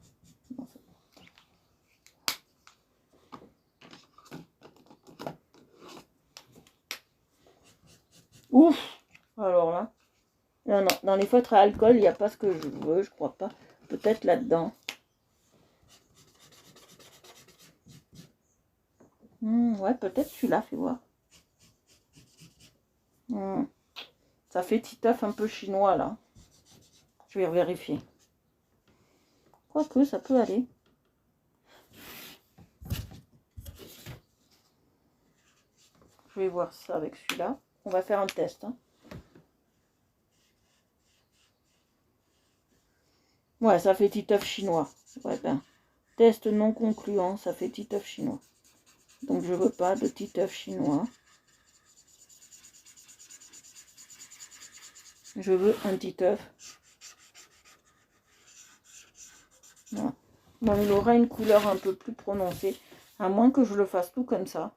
Ouf! Alors là. Non, dans les feutres à alcool, il n'y a pas ce que je veux, je crois pas. Peut-être là-dedans. Ouais, peut-être celui-là, fais voir. Ça fait Titeuf un peu chinois, là. Je vais vérifier. Quoique, ça peut aller. je vais voir ça avec celui-là. On va faire un test. Hein. Ouais, ça fait titeuf chinois. Ouais, ben, test non concluant, ça fait titeuf chinois. Donc je veux pas de titeuf chinois. Je veux un titeuf. Voilà. Bon, il aura une couleur un peu plus prononcée, à moins que je le fasse tout comme ça.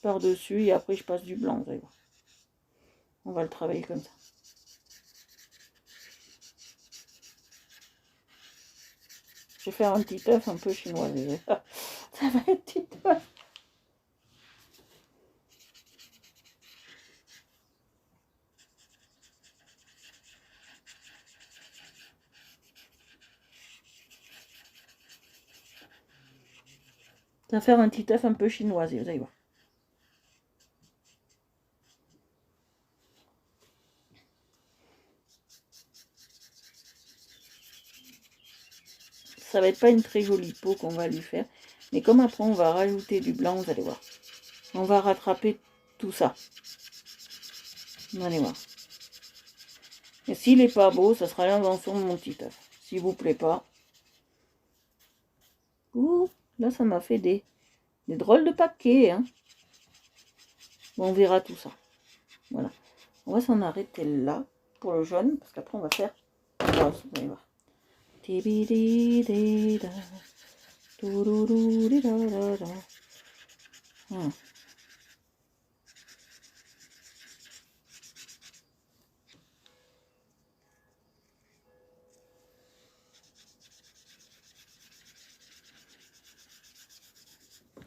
Par-dessus, et après je passe du blanc, vous allez voir. On va le travailler comme ça. Je vais faire un petit œuf un peu chinois. Ça va être petit œuf. Ça va faire un petit œuf un peu chinois, vous allez voir. Ça va être pas une très jolie peau qu'on va lui faire. Mais comme après on va rajouter du blanc, vous allez voir. On va rattraper tout ça. Vous allez voir. Et s'il n'est pas beau, ça sera l'invention de mon petit œuf. S'il vous plaît pas. Ouh, là ça m'a fait des drôles de paquets. Hein. Bon, on verra tout ça. Voilà. On va s'en arrêter là pour le jaune. Parce qu'après on va faire le rose. Vous allez voir. Voilà.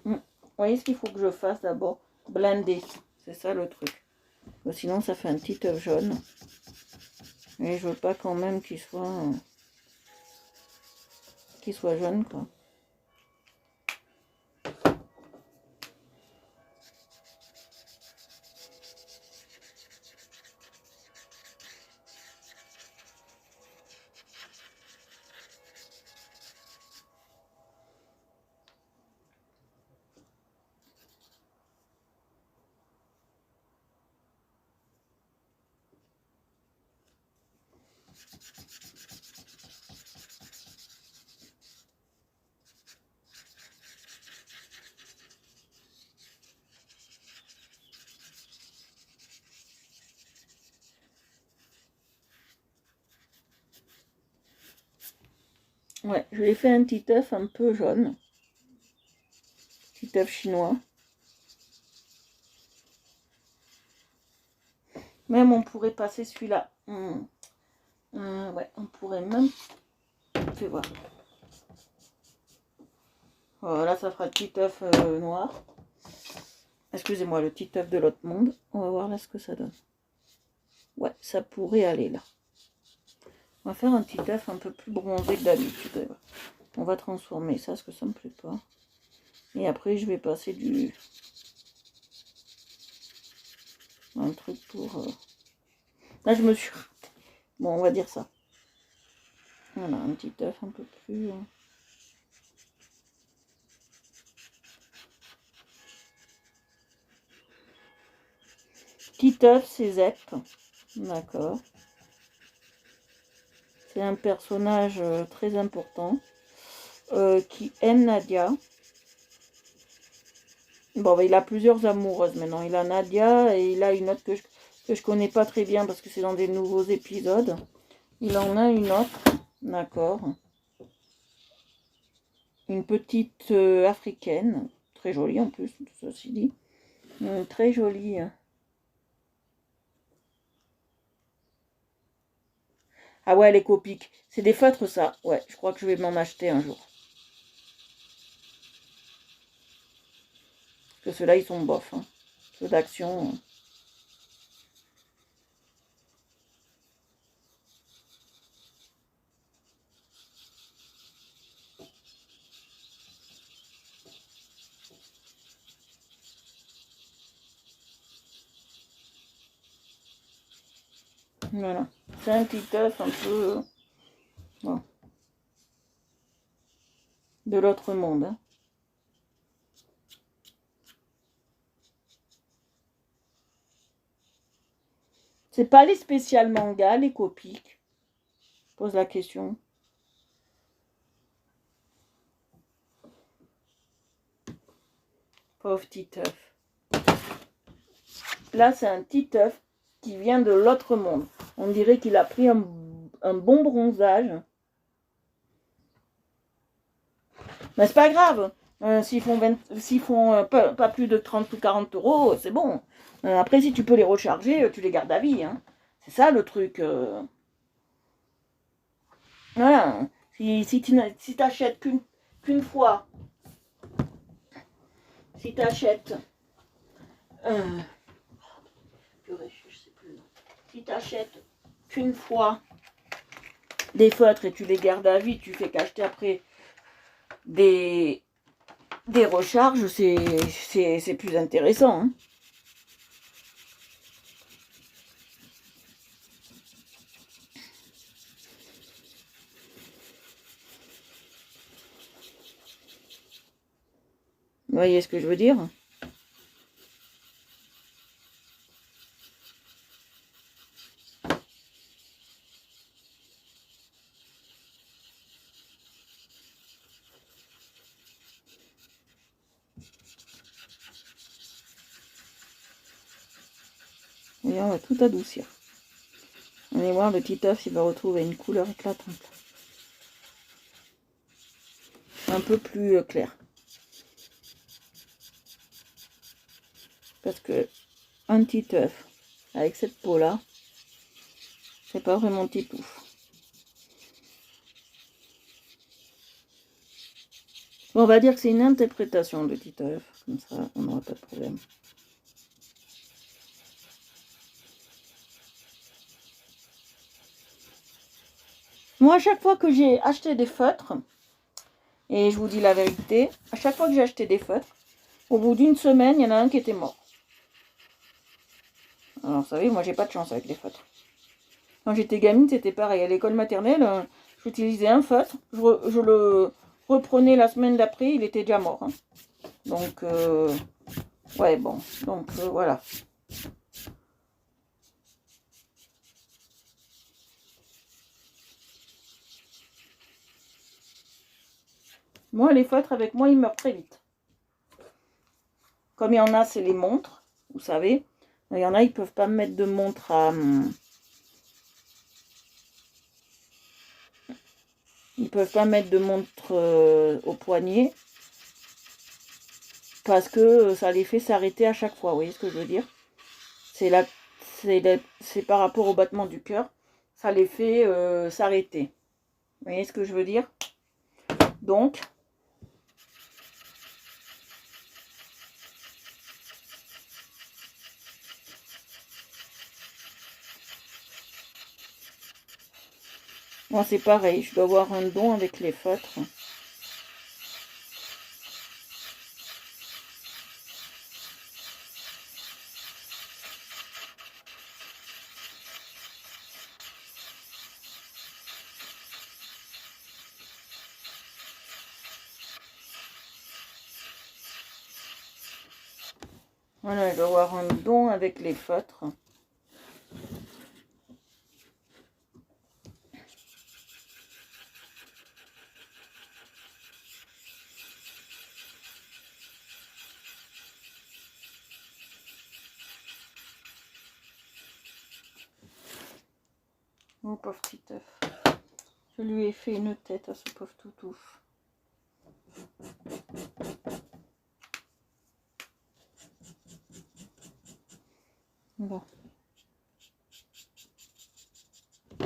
Vous voyez ce qu'il faut que je fasse d'abord? Blender. C'est ça le truc. Sinon ça fait un petit œuf jaune. Et je veux pas quand même qu'il soit jaune quoi. Ouais, je lui ai fait un petit œuf un peu jaune. Petit œuf chinois. Même on pourrait passer celui-là. Ouais, on pourrait même... Fais voir. Voilà, ça fera le petit œuf noir. Excusez-moi, le petit œuf de l'autre monde. On va voir là ce que ça donne. Ouais, ça pourrait aller là. On va faire un petit œuf un peu plus bronzé que d'habitude. On va transformer ça, parce que ça me plaît pas. Et après, je vais passer un truc pour... Là, je me suis... Bon, on va dire ça. Voilà, un petit œuf un peu plus... Petit œuf, c'est Zep. D'accord. C'est un personnage très important qui aime Nadia. Bon, ben, il a plusieurs amoureuses maintenant. Il a Nadia et il a une autre que je connais pas très bien parce que c'est dans des nouveaux épisodes. Il en a une autre. D'accord. Une petite africaine. Très jolie en plus, ceci dit. Très jolie. Ah ouais, les copiques. C'est des feutres, ça. Ouais, je crois que je vais m'en acheter un jour. Parce que ceux-là, ils sont bof. Hein. Ceux d'action. Voilà. C'est un petit œuf un peu... Bon. de l'autre monde. Hein. C'est pas les spécial manga, les copiques. Pose la question. Pauvre petit œuf. Là, c'est un petit œuf qui vient de l'autre monde. On dirait qu'il a pris un bon bronzage. Mais c'est pas grave. S'ils font pas plus de 30 ou 40 euros, c'est bon. Après, si tu peux les recharger, tu les gardes à vie. Hein. C'est ça le truc. Voilà. Si tu n'achètes qu'une fois, si tu achètes... si tu achètes qu'une fois des feutres et tu les gardes à vie, tu fais qu'acheter après des recharges, c'est plus intéressant. Hein. Vous voyez ce que je veux dire? Et on va tout adoucir. Allez voir, le petit œuf, il va retrouver une couleur éclatante. Un peu plus clair. Parce que un petit œuf, avec cette peau-là, c'est pas vraiment titouf. Bon, on va dire que c'est une interprétation de petit œuf. Comme ça, on n'aura pas de problème. Moi, à chaque fois que j'ai acheté des feutres, et je vous dis la vérité, à chaque fois que j'ai acheté des feutres, au bout d'une semaine, il y en a un qui était mort. Alors, vous savez, moi, j'ai pas de chance avec les feutres. Quand j'étais gamine, c'était pareil. À l'école maternelle, j'utilisais un feutre, je le reprenais la semaine d'après, il était déjà mort. Hein. Donc, ouais, bon. Donc, voilà. Moi, les feutres, avec moi, ils meurent très vite. Comme il y en a, c'est les montres, vous savez. Il y en a, ils peuvent pas me mettre de montre à... Ils peuvent pas mettre de montre au poignet. Parce que ça les fait s'arrêter à chaque fois. Vous voyez ce que je veux dire? C'est par rapport au battement du cœur. Ça les fait s'arrêter. Vous voyez ce que je veux dire? Donc... Moi, c'est pareil, je dois avoir un don avec les feutres. Voilà, je dois avoir un don avec les feutres. Mon pauvre petit œuf. Je lui ai fait une tête à ce pauvre toutouf. Bon.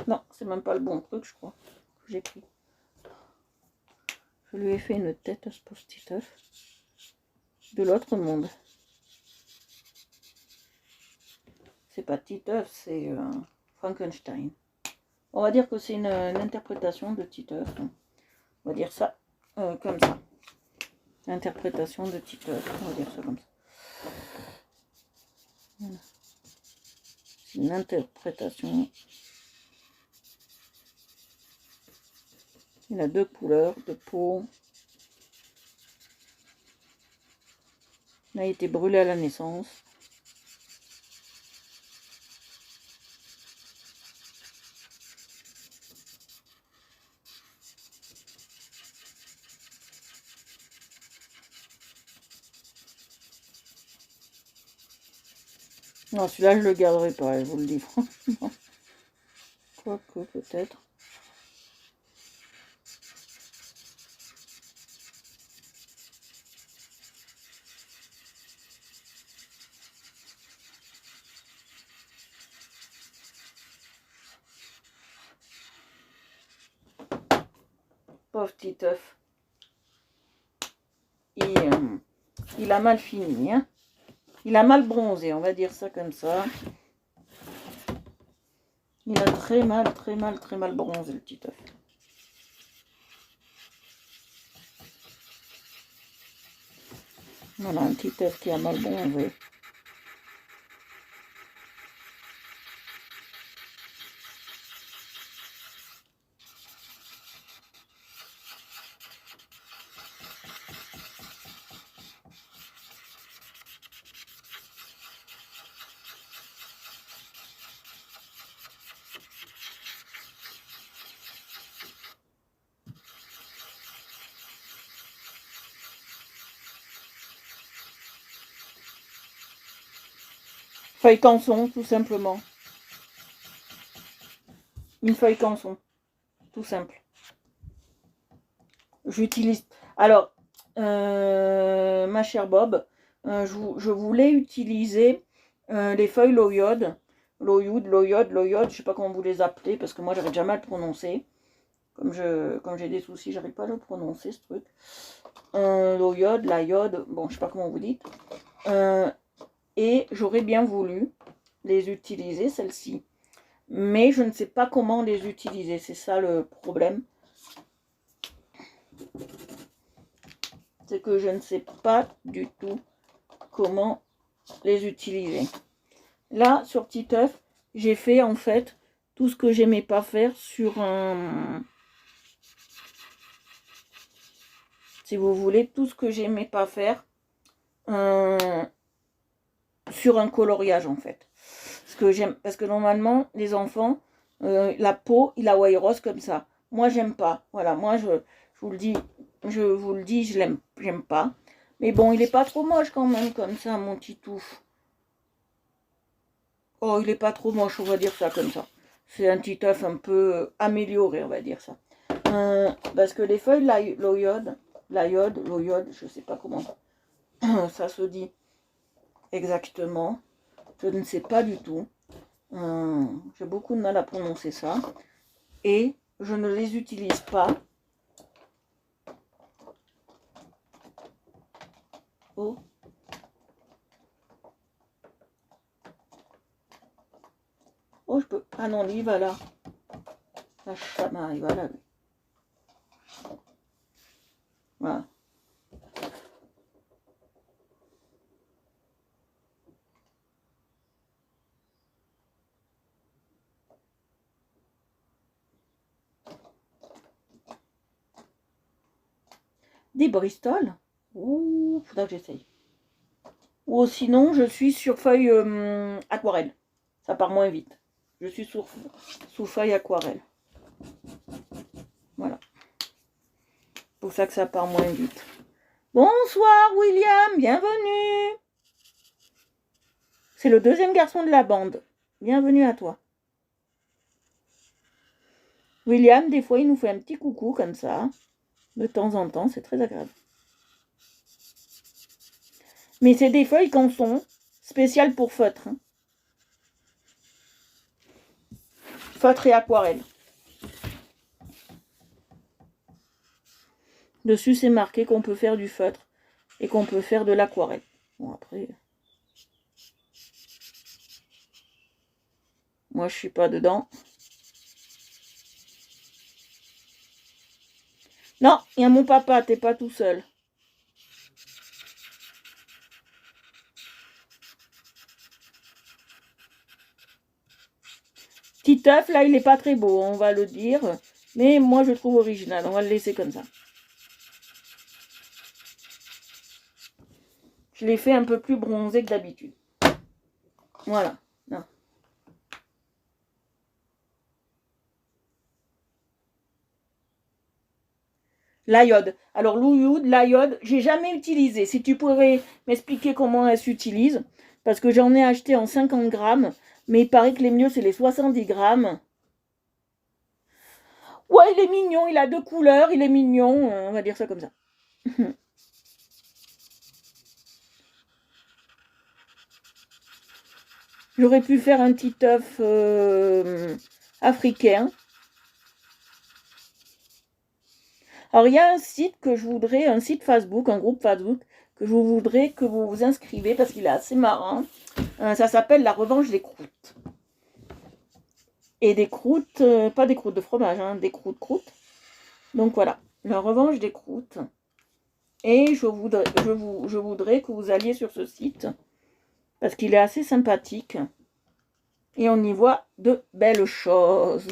Non, c'est même pas le bon truc, je crois, que j'ai pris. Je lui ai fait une tête à ce pauvre petit œuf. De l'autre monde. C'est pas petit œuf, c'est Frankenstein. On va dire que c'est une interprétation de petit œuf. On va dire ça comme ça. Interprétation de petit œuf. On va dire ça comme ça. Voilà. C'est une interprétation. Il a deux couleurs de peau. Il a été brûlé à la naissance. Non, celui-là, je le garderai pas, je vous le dis franchement. Quoique, peut-être. Pauvre petit œuf. Il a mal fini, hein. Il a mal bronzé, on va dire ça comme ça. Il a très mal bronzé, le petit œuf. Voilà, un petit œuf qui a mal bronzé. Feuille canson, tout simplement. Une feuille canson, tout simple. J'utilise... Alors, ma chère Bob, je voulais utiliser les feuilles loyode, je sais pas comment vous les appelez, parce que moi j'arrive jamais à le prononcer. Comme j'ai des soucis, j'arrive pas à le prononcer, ce truc. Loyode, l'ayode, bon, je sais pas comment vous dites. Et j'aurais bien voulu les utiliser, celles-ci. Mais je ne sais pas comment les utiliser, c'est ça le problème. C'est que je ne sais pas du tout comment les utiliser. Là, sur Petit œuf, j'ai fait en fait tout ce que j'aimais pas faire sur un... Si vous voulez, tout ce que j'aimais pas faire sur un coloriage en fait. Parce que normalement, les enfants, la peau, il a white rose comme ça. Moi, j'aime pas. Voilà, moi, je vous le dis, je l'aime, j'aime pas. Mais bon, il est pas trop moche quand même, comme ça, mon petit touffe. Oh, il est pas trop moche, on va dire ça comme ça. C'est un petit œuf un peu amélioré, on va dire ça. Parce que les feuilles l'oyode, je sais pas comment ça se dit exactement. Je ne sais pas du tout. J'ai beaucoup de mal à prononcer ça. Et je ne les utilise pas. Oh. Oh, je peux... Ah non, lui, il va là. La chama, il va là, lui. Voilà. Des Bristol. Ouh, faudra que j'essaye. Ou sinon, je suis sur feuille aquarelle. Ça part moins vite. Je suis sous feuille aquarelle. Voilà. C'est pour ça que ça part moins vite. Bonsoir William, bienvenue. C'est le deuxième garçon de la bande. Bienvenue à toi. William, des fois, il nous fait un petit coucou comme ça. De temps en temps, c'est très agréable. Mais c'est des feuilles canson spéciales pour feutre. Hein. Feutre et aquarelle. Dessus, c'est marqué qu'on peut faire du feutre et qu'on peut faire de l'aquarelle. Bon, après... Moi, je suis pas dedans. Non, il y a mon papa, t'es pas tout seul. Petit œuf, là, il est pas très beau, on va le dire. Mais moi, je le trouve original. On va le laisser comme ça. Je l'ai fait un peu plus bronzé que d'habitude. Voilà. Non. L'iode. Alors l'ouïoud, l'iode, j'ai jamais utilisé. Si tu pourrais m'expliquer comment elle s'utilise, parce que j'en ai acheté en 50 grammes, mais il paraît que les mieux c'est les 70 grammes. Ouais, il est mignon, il a 2 couleurs, il est mignon, on va dire ça comme ça. J'aurais pu faire un petit œuf africain. Alors il y a un site que je voudrais, un site Facebook, un groupe Facebook, que je voudrais que vous vous inscrivez parce qu'il est assez marrant. Ça s'appelle La Revanche des Croûtes. Et des croûtes, pas des croûtes de fromage, hein, des croûtes. Donc voilà, La Revanche des Croûtes. Et je voudrais que vous alliez sur ce site parce qu'il est assez sympathique. Et on y voit de belles choses.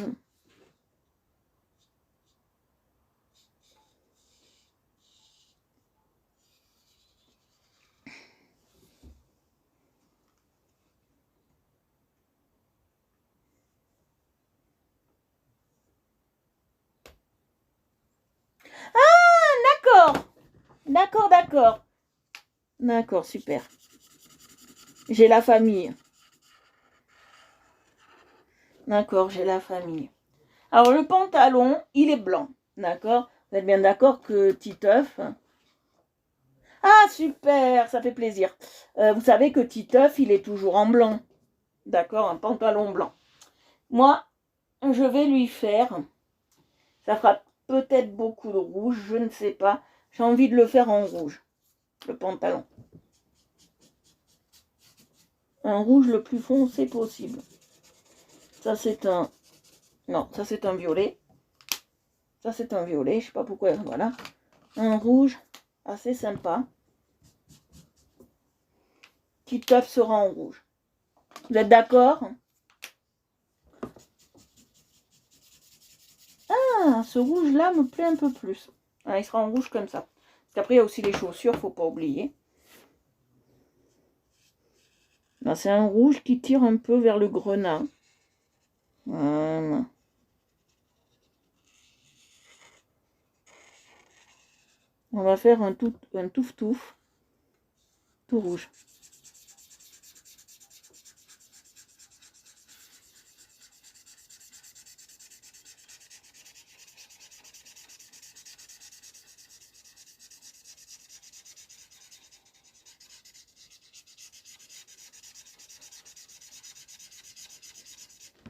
D'accord, d'accord. D'accord, super. J'ai la famille. D'accord, j'ai la famille. Alors le pantalon, il est blanc. D'accord? Vous êtes bien d'accord que Titeuf. Ah, super, ça fait plaisir. Vous savez que Titeuf, il est toujours en blanc. D'accord, un pantalon blanc. Moi, je vais lui faire. Ça fera peut-être beaucoup de rouge, je ne sais pas. J'ai envie de le faire en rouge, le pantalon. Un rouge le plus foncé possible. Ça, c'est un... Non, ça, c'est un violet. Ça, c'est un violet. Je sais pas pourquoi. Voilà. Un rouge assez sympa. Titeuf sera en rouge. Vous êtes d'accord? Ah, ce rouge-là me plaît un peu plus. Ah, il sera en rouge comme ça. Parce qu'après, il y a aussi les chaussures, faut pas oublier. C'est un rouge qui tire un peu vers le grenat. Voilà. On va faire un touf-touf tout rouge.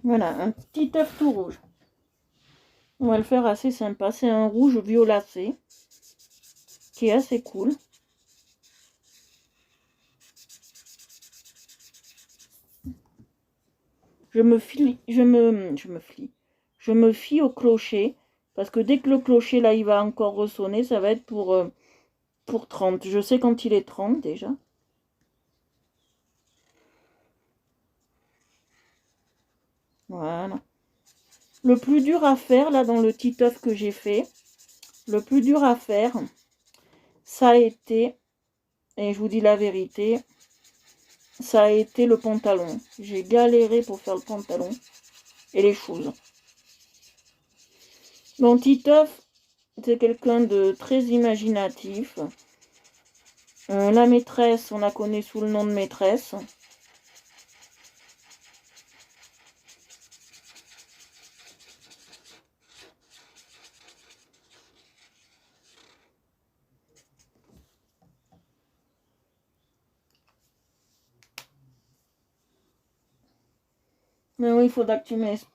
Voilà, un petit œuf tout rouge. On va le faire assez sympa. C'est un rouge violacé qui est assez cool. Je me fie au clocher parce que dès que le clocher là il va encore ressonner, ça va être pour 30. Je sais quand il est 30 déjà. Voilà. Le plus dur à faire là dans le petit œuf que j'ai fait, le plus dur à faire, ça a été, et je vous dis la vérité, ça a été le pantalon. J'ai galéré pour faire le pantalon et les choses. Mon Titeuf, c'est quelqu'un de très imaginatif. La maîtresse, on la connaît sous le nom de maîtresse. Mais oui, il faudra que tu m'expliques.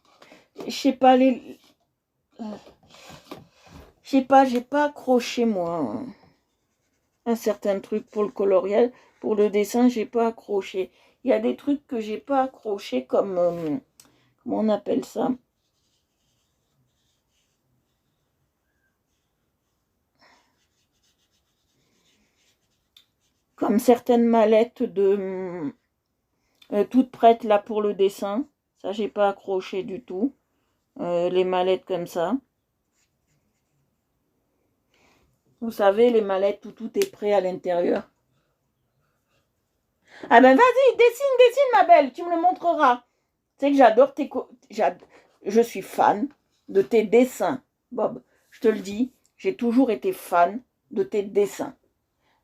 Je sais pas, je sais pas, j'ai pas accroché moi un certain truc pour le coloriage, pour le dessin, j'ai pas accroché. Il y a des trucs que j'ai pas accroché comme comment on appelle ça? Comme certaines mallettes de toutes prêtes là pour le dessin. Ça, j'ai pas accroché du tout. Les mallettes comme ça. Vous savez, les mallettes où tout est prêt à l'intérieur. Ah ben vas-y, dessine ma belle, tu me le montreras. Tu sais que j'adore je suis fan de tes dessins, Bob. Je te le dis, j'ai toujours été fan de tes dessins.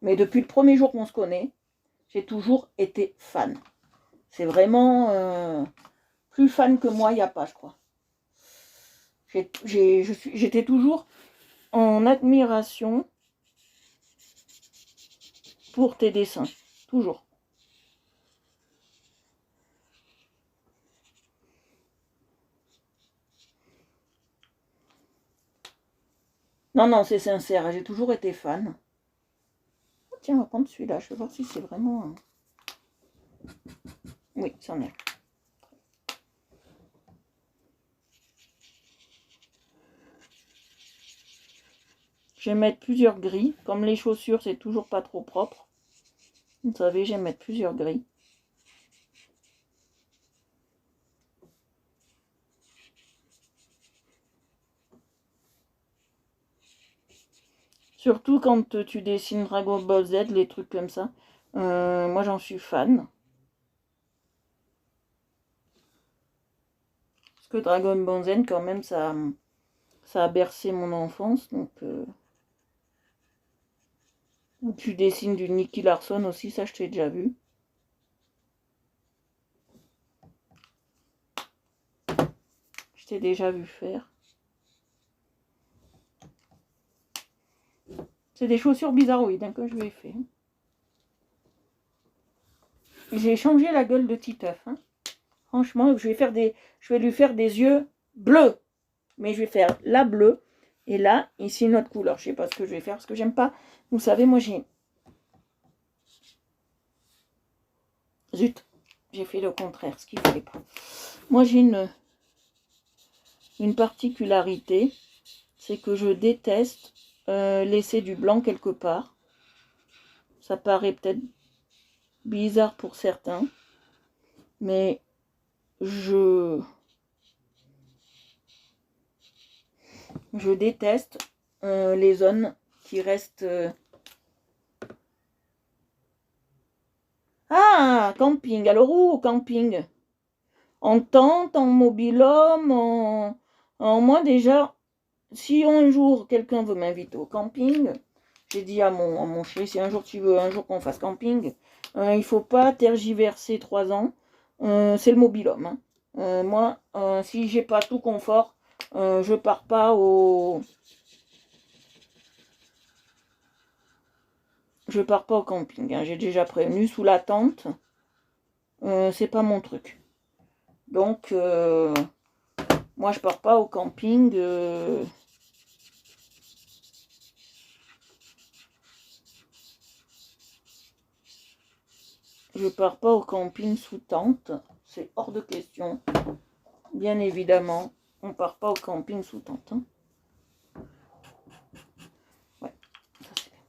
Mais depuis le premier jour qu'on se connaît, j'ai toujours été fan. C'est vraiment plus fan que moi, il n'y a pas, je crois. J'étais toujours en admiration pour tes dessins. Toujours. Non, non, c'est sincère. J'ai toujours été fan. Oh, tiens, on va prendre celui-là. Je vais voir si c'est vraiment... Oui, c'en est. Je vais mettre plusieurs gris. Comme les chaussures, c'est toujours pas trop propre. Vous savez, je vais mettre plusieurs gris. Surtout quand tu dessines Dragon Ball Z, les trucs comme ça. Moi, j'en suis fan. Parce que Dragon Ball Z, quand même, ça a bercé mon enfance. Donc, tu dessines du Nicky Larson aussi, ça, je t'ai déjà vu. Je t'ai déjà vu faire. C'est des chaussures bizarroïdes hein, que je lui ai fait. J'ai changé la gueule de Titeuf. Hein. Franchement, je vais lui faire des yeux bleus. Mais je vais faire la bleue. Et là, ici, une autre couleur. Je sais pas ce que je vais faire parce que j'aime pas. Vous savez, moi, Zut, j'ai fait le contraire, ce qu'il ne fallait pas. Moi, j'ai une particularité. C'est que je déteste laisser du blanc quelque part. Ça paraît peut-être bizarre pour certains, mais je déteste les zones qui restent... Ah, camping. Alors où au camping? En tente, en mobil-home, moi déjà, si un jour quelqu'un veut m'inviter au camping, j'ai dit à mon chéri, si un jour tu veux, un jour qu'on fasse camping, il faut pas tergiverser 3 ans. C'est le mobil-home. Hein. Moi, si j'ai pas tout confort, je pars pas au camping. Hein. J'ai déjà prévenu sous la tente. C'est pas mon truc. Donc moi je pars pas au camping. Je pars pas au camping sous tente. C'est hors de question. Bien évidemment, on part pas au camping sous tente. Hein. Ouais, ça c'est bien.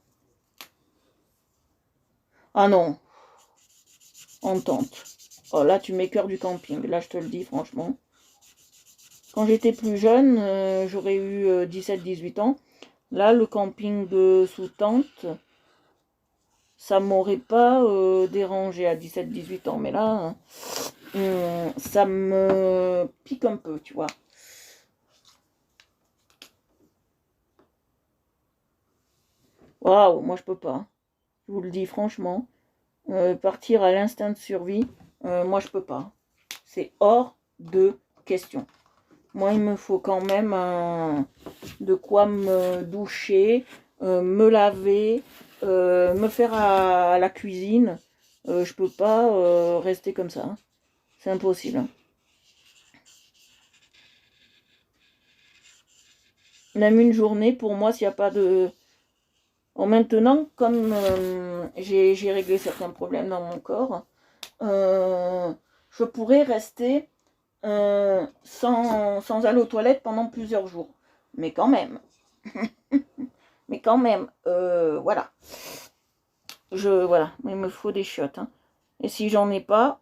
Ah non, en tente. Oh là, tu m'écœures du camping. Là, je te le dis franchement. Quand j'étais plus jeune, j'aurais eu 17-18 ans. Là, le camping sous tente, ça m'aurait pas dérangé à 17-18 ans. Mais là, ça me pique un peu, tu vois. Waouh, moi je peux pas. Je vous le dis franchement. Partir à l'instinct de survie, moi je peux pas. C'est hors de question. Moi il me faut quand même de quoi me doucher, me laver, me faire à la cuisine. Je peux pas rester comme ça. Hein. C'est impossible. Hein. Même une journée, pour moi, s'il n'y a pas de... Bon, maintenant, comme j'ai réglé certains problèmes dans mon corps, je pourrais rester sans aller aux toilettes pendant plusieurs jours. Mais quand même. Mais quand même, voilà. Voilà, il me faut des chiottes. Hein. Et si j'en ai pas...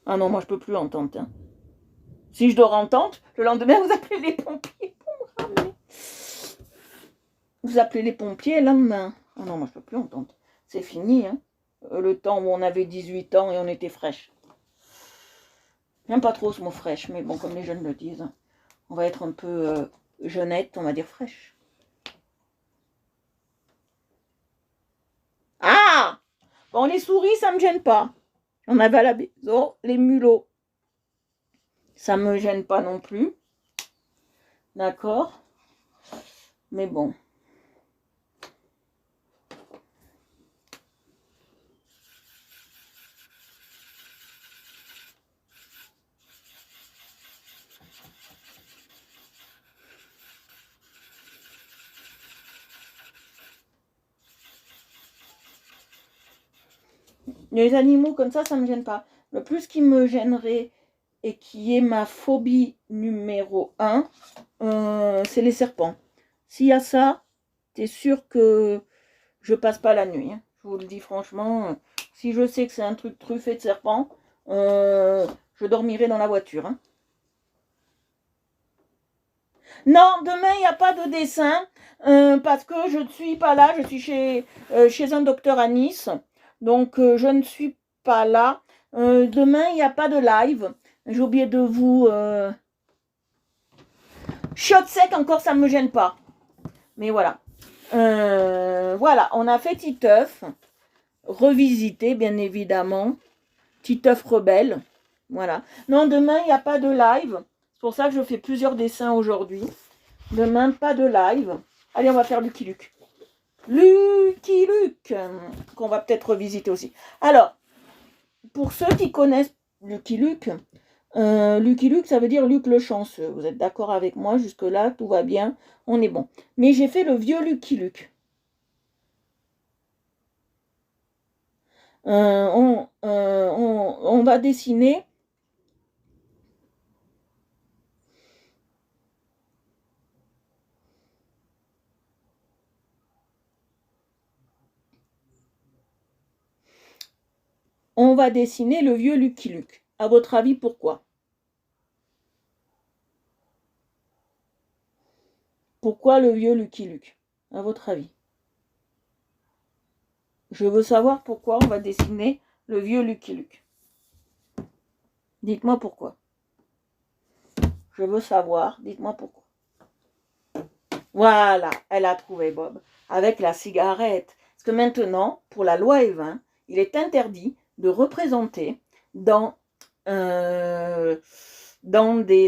Ah non, moi je peux plus en tente. Hein. Si je dors en tente, le lendemain vous appelez les pompiers pour me ramener. Vous appelez les pompiers le lendemain. Ah non, moi je peux plus entendre. C'est fini, hein. Le temps où on avait 18 ans et on était fraîche. J'aime pas trop ce mot fraîche, mais bon, comme les jeunes le disent, on va être un peu jeunette, on va dire fraîche. Ah! Bon, les souris, ça me gêne pas. On avait à la maison les mulots. Ça me gêne pas non plus. D'accord? Mais bon. Les animaux comme ça me gêne pas. Le plus qui me gênerait et qui est ma phobie numéro 1, c'est les serpents. S'il y a ça, t'es sûr que je passe pas la nuit. Hein. Je vous le dis franchement, si je sais que c'est un truc truffé de serpents, je dormirai dans la voiture. Hein. Non, demain, il n'y a pas de dessin parce que je ne suis pas là. Je suis chez un docteur à Nice. Donc, je ne suis pas là. Demain, il n'y a pas de live. J'ai oublié de vous... Shot sec, encore, ça ne me gêne pas. Mais voilà. Voilà, on a fait Titeuf. Revisité, bien évidemment. Titeuf rebelle. Voilà. Non, demain, il n'y a pas de live. C'est pour ça que je fais plusieurs dessins aujourd'hui. Demain, pas de live. Allez, on va faire Lucky Luke. Lucky Luke, qu'on va peut-être revisiter aussi. Alors, pour ceux qui connaissent Lucky Luke, ça veut dire Luc le chanceux. Vous êtes d'accord avec moi? Jusque-là, tout va bien, on est bon. Mais j'ai fait le vieux Lucky Luke. On va dessiner. On va dessiner le vieux Lucky Luke. À votre avis, pourquoi? Pourquoi le vieux Lucky Luke? À votre avis? Je veux savoir pourquoi on va dessiner le vieux Lucky Luke. Dites-moi pourquoi. Je veux savoir, dites-moi pourquoi. Voilà, elle a trouvé Bob. Avec la cigarette. Parce que maintenant, pour la loi Evin, il est interdit de représenter dans des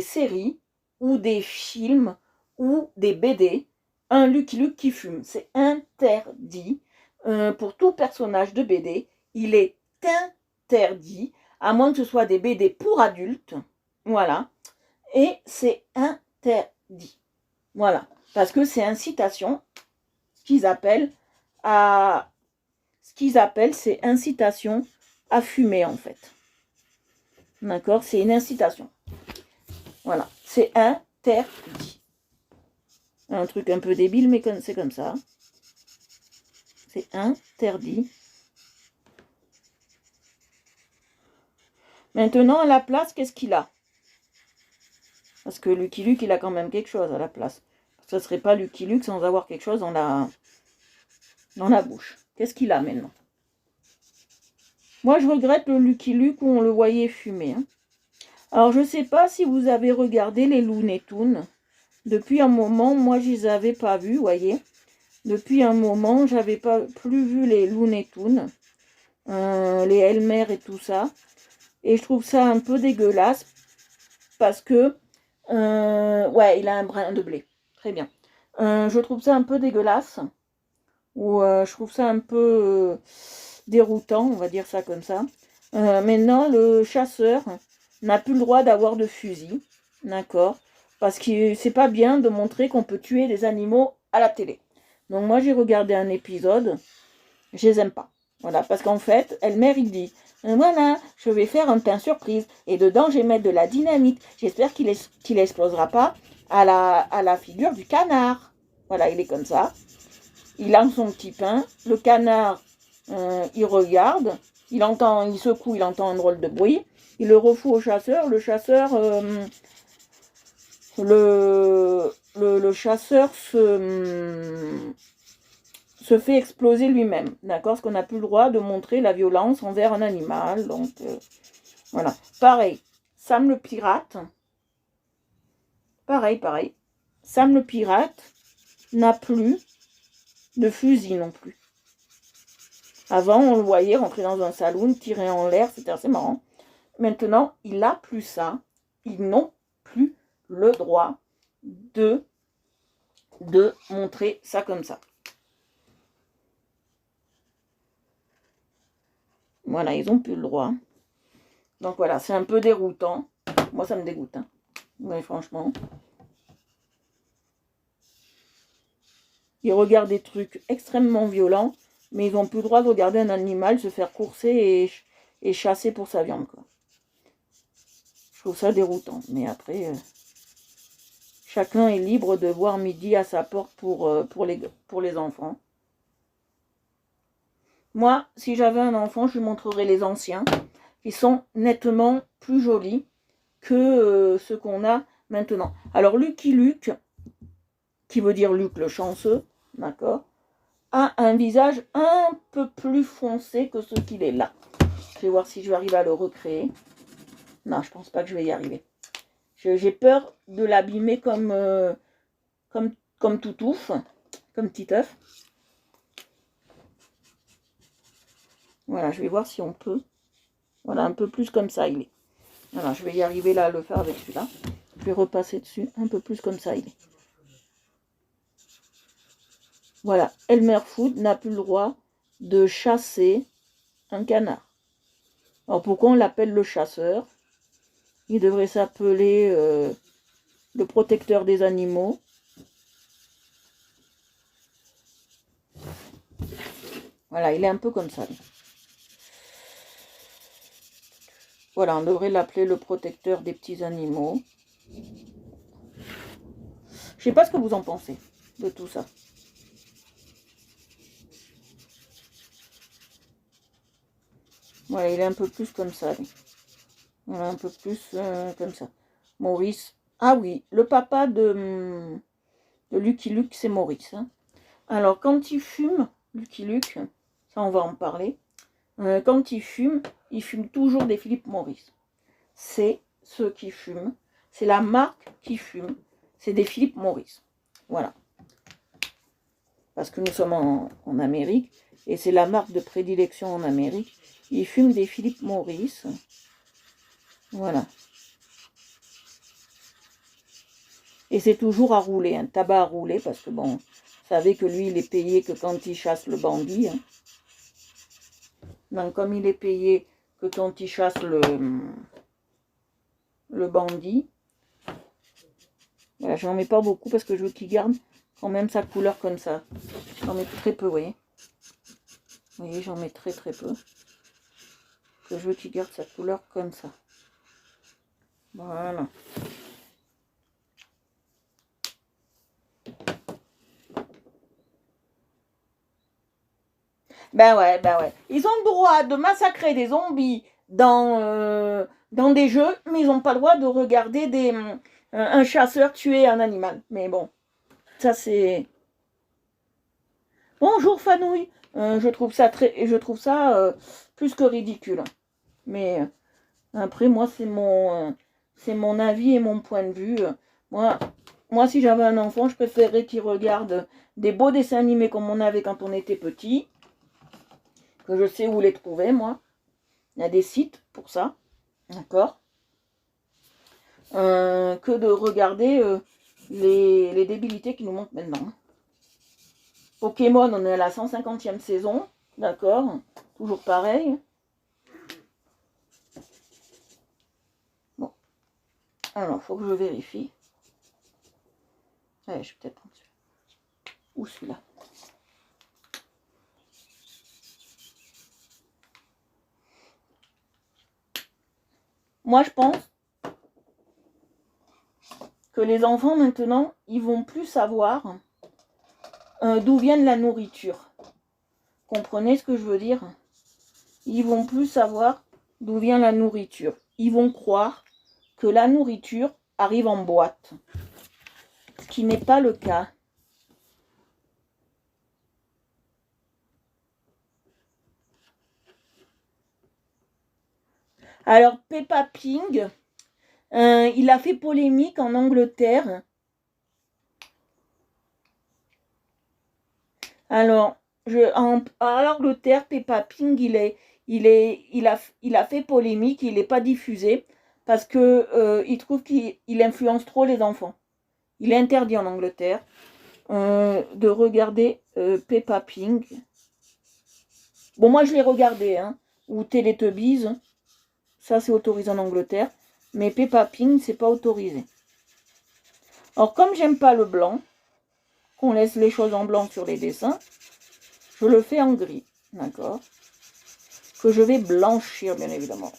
séries ou des films ou des BD un Lucky Luke qui fume. C'est interdit pour tout personnage de BD. Il est interdit, à moins que ce soit des BD pour adultes. Voilà. Et c'est interdit. Voilà. Parce que c'est incitation, c'est incitation à fumer en fait. D'accord? C'est une incitation. Voilà. C'est interdit. Un truc un peu débile, mais c'est comme ça. C'est interdit. Maintenant, à la place, qu'est-ce qu'il a? Parce que Lucky Luke, il a quand même quelque chose à la place. Ça ne serait pas Lucky Luke sans avoir quelque chose dans la bouche. Qu'est-ce qu'il a maintenant? Moi, je regrette le Lucky Luke où on le voyait fumer. Hein. Alors, je ne sais pas si vous avez regardé les Looney Tunes. Depuis un moment, moi, je ne les avais pas vus, vous voyez. Depuis un moment, j'avais pas plus vu les Looney Tunes, les Elmer et tout ça. Et je trouve ça un peu dégueulasse parce que, ouais, il a un brin de blé. Très bien. Je trouve ça un peu dégueulasse. Ou je trouve ça un peu déroutant, on va dire ça comme ça. Maintenant, le chasseur n'a plus le droit d'avoir de fusil. D'accord? Parce que c'est pas bien de montrer qu'on peut tuer des animaux à la télé. Donc moi j'ai regardé un épisode, je les aime pas. Voilà, parce qu'en fait, Elmer il dit, voilà, je vais faire un pain surprise, et dedans je vais mettre de la dynamite. J'espère qu'il explosera pas à la figure du canard. Voilà, il est comme ça. Il a son petit pain, le canard, il regarde, il secoue, il entend un drôle de bruit, il le refoue au chasseur, le chasseur le chasseur se fait exploser lui-même. D'accord? Parce qu'on n'a plus le droit de montrer la violence envers un animal. Donc, voilà. Pareil, Sam le pirate. Pareil. Sam le pirate n'a plus de fusil non plus. Avant, on le voyait rentrer dans un saloon, tirer en l'air, c'était assez marrant. Maintenant, il n'a plus ça. Ils n'ont plus le droit de montrer ça comme ça. Voilà, ils n'ont plus le droit. Donc voilà, c'est un peu déroutant. Moi, ça me dégoûte. Hein. Ouais, franchement. Ils regardent des trucs extrêmement violents, mais ils n'ont plus le droit de regarder un animal se faire courser et chasser pour sa viande. Quoi. Je trouve ça déroutant. Mais après, chacun est libre de voir midi à sa porte pour les enfants. Moi, si j'avais un enfant, je lui montrerais les anciens, qui sont nettement plus jolis que ceux qu'on a maintenant. Alors, Lucky Luke, qui veut dire Luc le chanceux, d'accord, a un visage un peu plus foncé que ce qu'il est là. Je vais voir si je vais arriver à le recréer. Non, je pense pas que je vais y arriver. J'ai peur de l'abîmer comme Toutouf, comme Titeuf. Voilà, je vais voir si on peut. Voilà, un peu plus comme ça, il est. Voilà, je vais y arriver là à le faire avec celui-là. Je vais repasser dessus, un peu plus comme ça, il est. Voilà, Elmer Fudd n'a plus le droit de chasser un canard. Alors pourquoi on l'appelle le chasseur? Il devrait s'appeler le protecteur des animaux. Voilà, il est un peu comme ça. Voilà, on devrait l'appeler le protecteur des petits animaux. Je sais pas ce que vous en pensez de tout ça. Voilà, il est un peu plus comme ça. Lui. Voilà, un peu plus comme ça. Maurice. Ah oui, le papa de Lucky Luke, c'est Maurice. Hein. Alors, quand il fume, Lucky Luke, ça on va en parler. Quand il fume toujours des Philip Morris. C'est ceux qui fument. C'est la marque qui fume. C'est des Philip Morris. Voilà. Parce que nous sommes en Amérique. Et c'est la marque de prédilection en Amérique. Ils fument des Philip Morris. Voilà. Et c'est toujours à rouler. Un tabac à rouler. Parce que bon, vous savez que lui, il est payé que quand il chasse le bandit. Hein. Donc comme il est payé que quand il chasse le bandit, voilà, j'en mets pas beaucoup parce que je veux qu'il garde quand même sa couleur comme ça. J'en mets très peu, vous voyez. Vous voyez, j'en mets très peu. Que je veux qu'il garde sa couleur comme ça. Voilà. Ben ouais. Ils ont le droit de massacrer des zombies dans des jeux, mais ils n'ont pas le droit de regarder un chasseur tuer un animal. Mais bon, ça c'est... Bonjour Fanouille. Je trouve ça plus que ridicule. Mais après, moi, c'est mon avis et mon point de vue. Moi, si j'avais un enfant, je préférerais qu'il regarde des beaux dessins animés comme on avait quand on était petit. Que je sais où les trouver, moi. Il y a des sites pour ça. D'accord. Que de regarder les débilités qui nous montrent maintenant. Pokémon, on est à la 150e saison. D'accord. Toujours pareil. Bon. Alors, faut que je vérifie. Allez, je vais peut-être prendre celui-là. Ou celui-là. Moi, je pense que les enfants, maintenant, ils vont plus savoir d'où vient la nourriture. Comprenez ce que je veux dire? Ils vont plus savoir d'où vient la nourriture. Ils vont croire que la nourriture arrive en boîte. Ce qui n'est pas le cas. Alors, Peppa Pig, il a fait polémique en Angleterre. Alors, en Angleterre, Peppa Pig, il a fait polémique, il n'est pas diffusé parce que il trouve qu'il influence trop les enfants. Il est interdit en Angleterre de regarder Peppa Pig. Bon, moi je l'ai regardé, hein, ou Teletubbies, ça c'est autorisé en Angleterre, mais Peppa Pig c'est pas autorisé. Alors comme j'aime pas le blanc, qu'on laisse les choses en blanc sur les dessins, je le fais en gris, d'accord? Que je vais blanchir bien évidemment.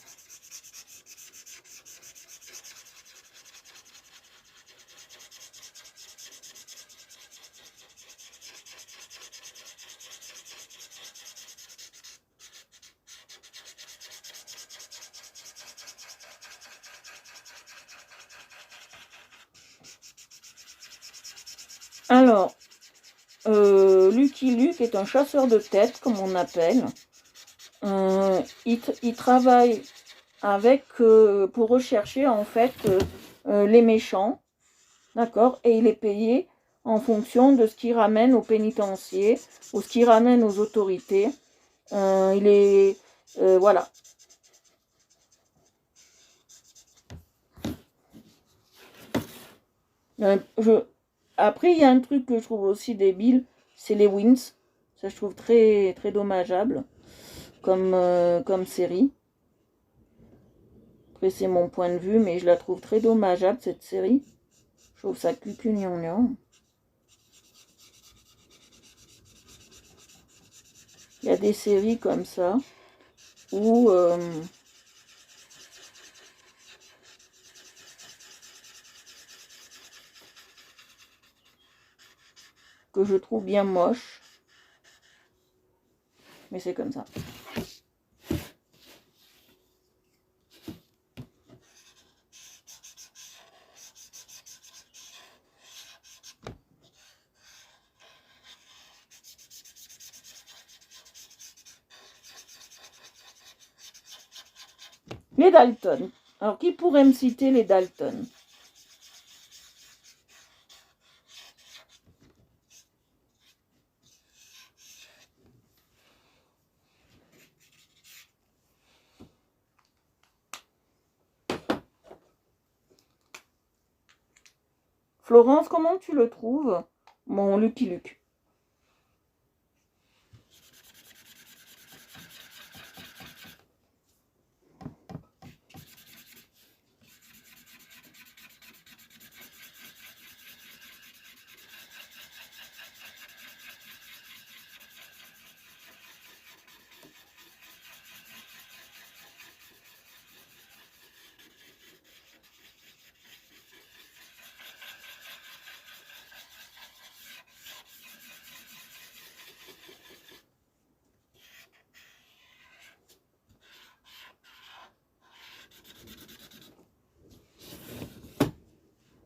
Alors, Lucky Luke est un chasseur de tête, comme on appelle. Il travaille avec pour rechercher en fait les méchants, d'accord, et il est payé en fonction de ce qu'il ramène au pénitencier ou ce qu'il ramène aux autorités. Il est voilà. Après, il y a un truc que je trouve aussi débile, c'est les Wings. Ça, je trouve très très dommageable comme série. Après, c'est mon point de vue, mais je la trouve très dommageable, cette série. Je trouve ça cucugnon. Il y a des séries comme ça où que je trouve bien moche, mais c'est comme ça. Les Dalton. Alors, qui pourrait me citer les Dalton? Florence, comment tu le trouves, mon Lucky Luke?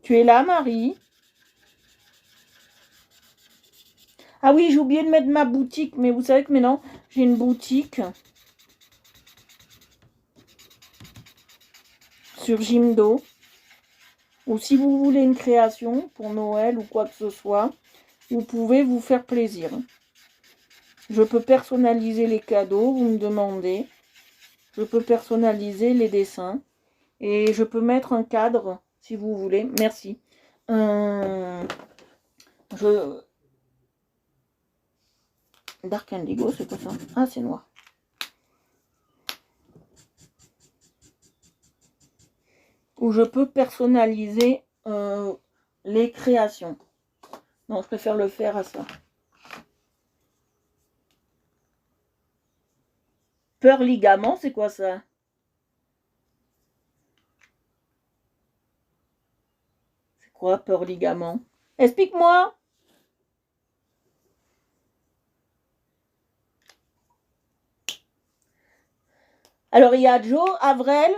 Tu es là, Marie? Ah oui, j'ai oublié de mettre ma boutique, mais vous savez que maintenant, j'ai une boutique sur Jimdo. Ou si vous voulez une création pour Noël ou quoi que ce soit, vous pouvez vous faire plaisir. Je peux personnaliser les cadeaux, vous me demandez. Je peux personnaliser les dessins. Et je peux mettre un cadre, si vous voulez. Merci. Dark Indigo, c'est quoi ça? Ah, c'est noir. Où je peux personnaliser les créations. Non, je préfère le faire à ça. Peur ligament, c'est quoi ça? C'est quoi peur ligament? Explique-moi. Alors, il y a Joe, Avril.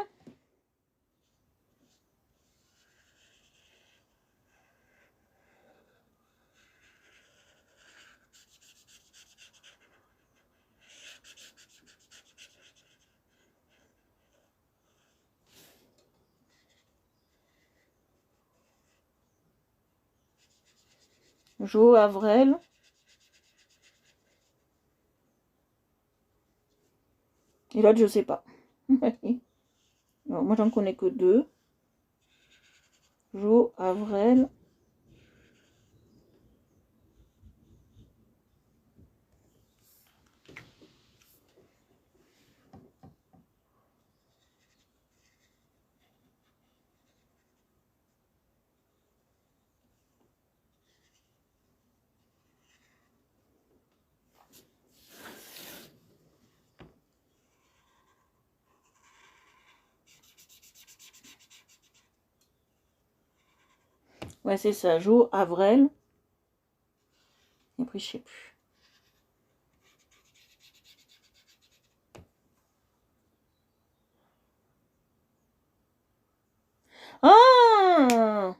Jo Avrel. Et l'autre, je sais pas. Alors, moi, j'en connais que deux. Jo Avrel. Ouais, c'est ça. Jo Avrel. Et après, je sais plus. Ah!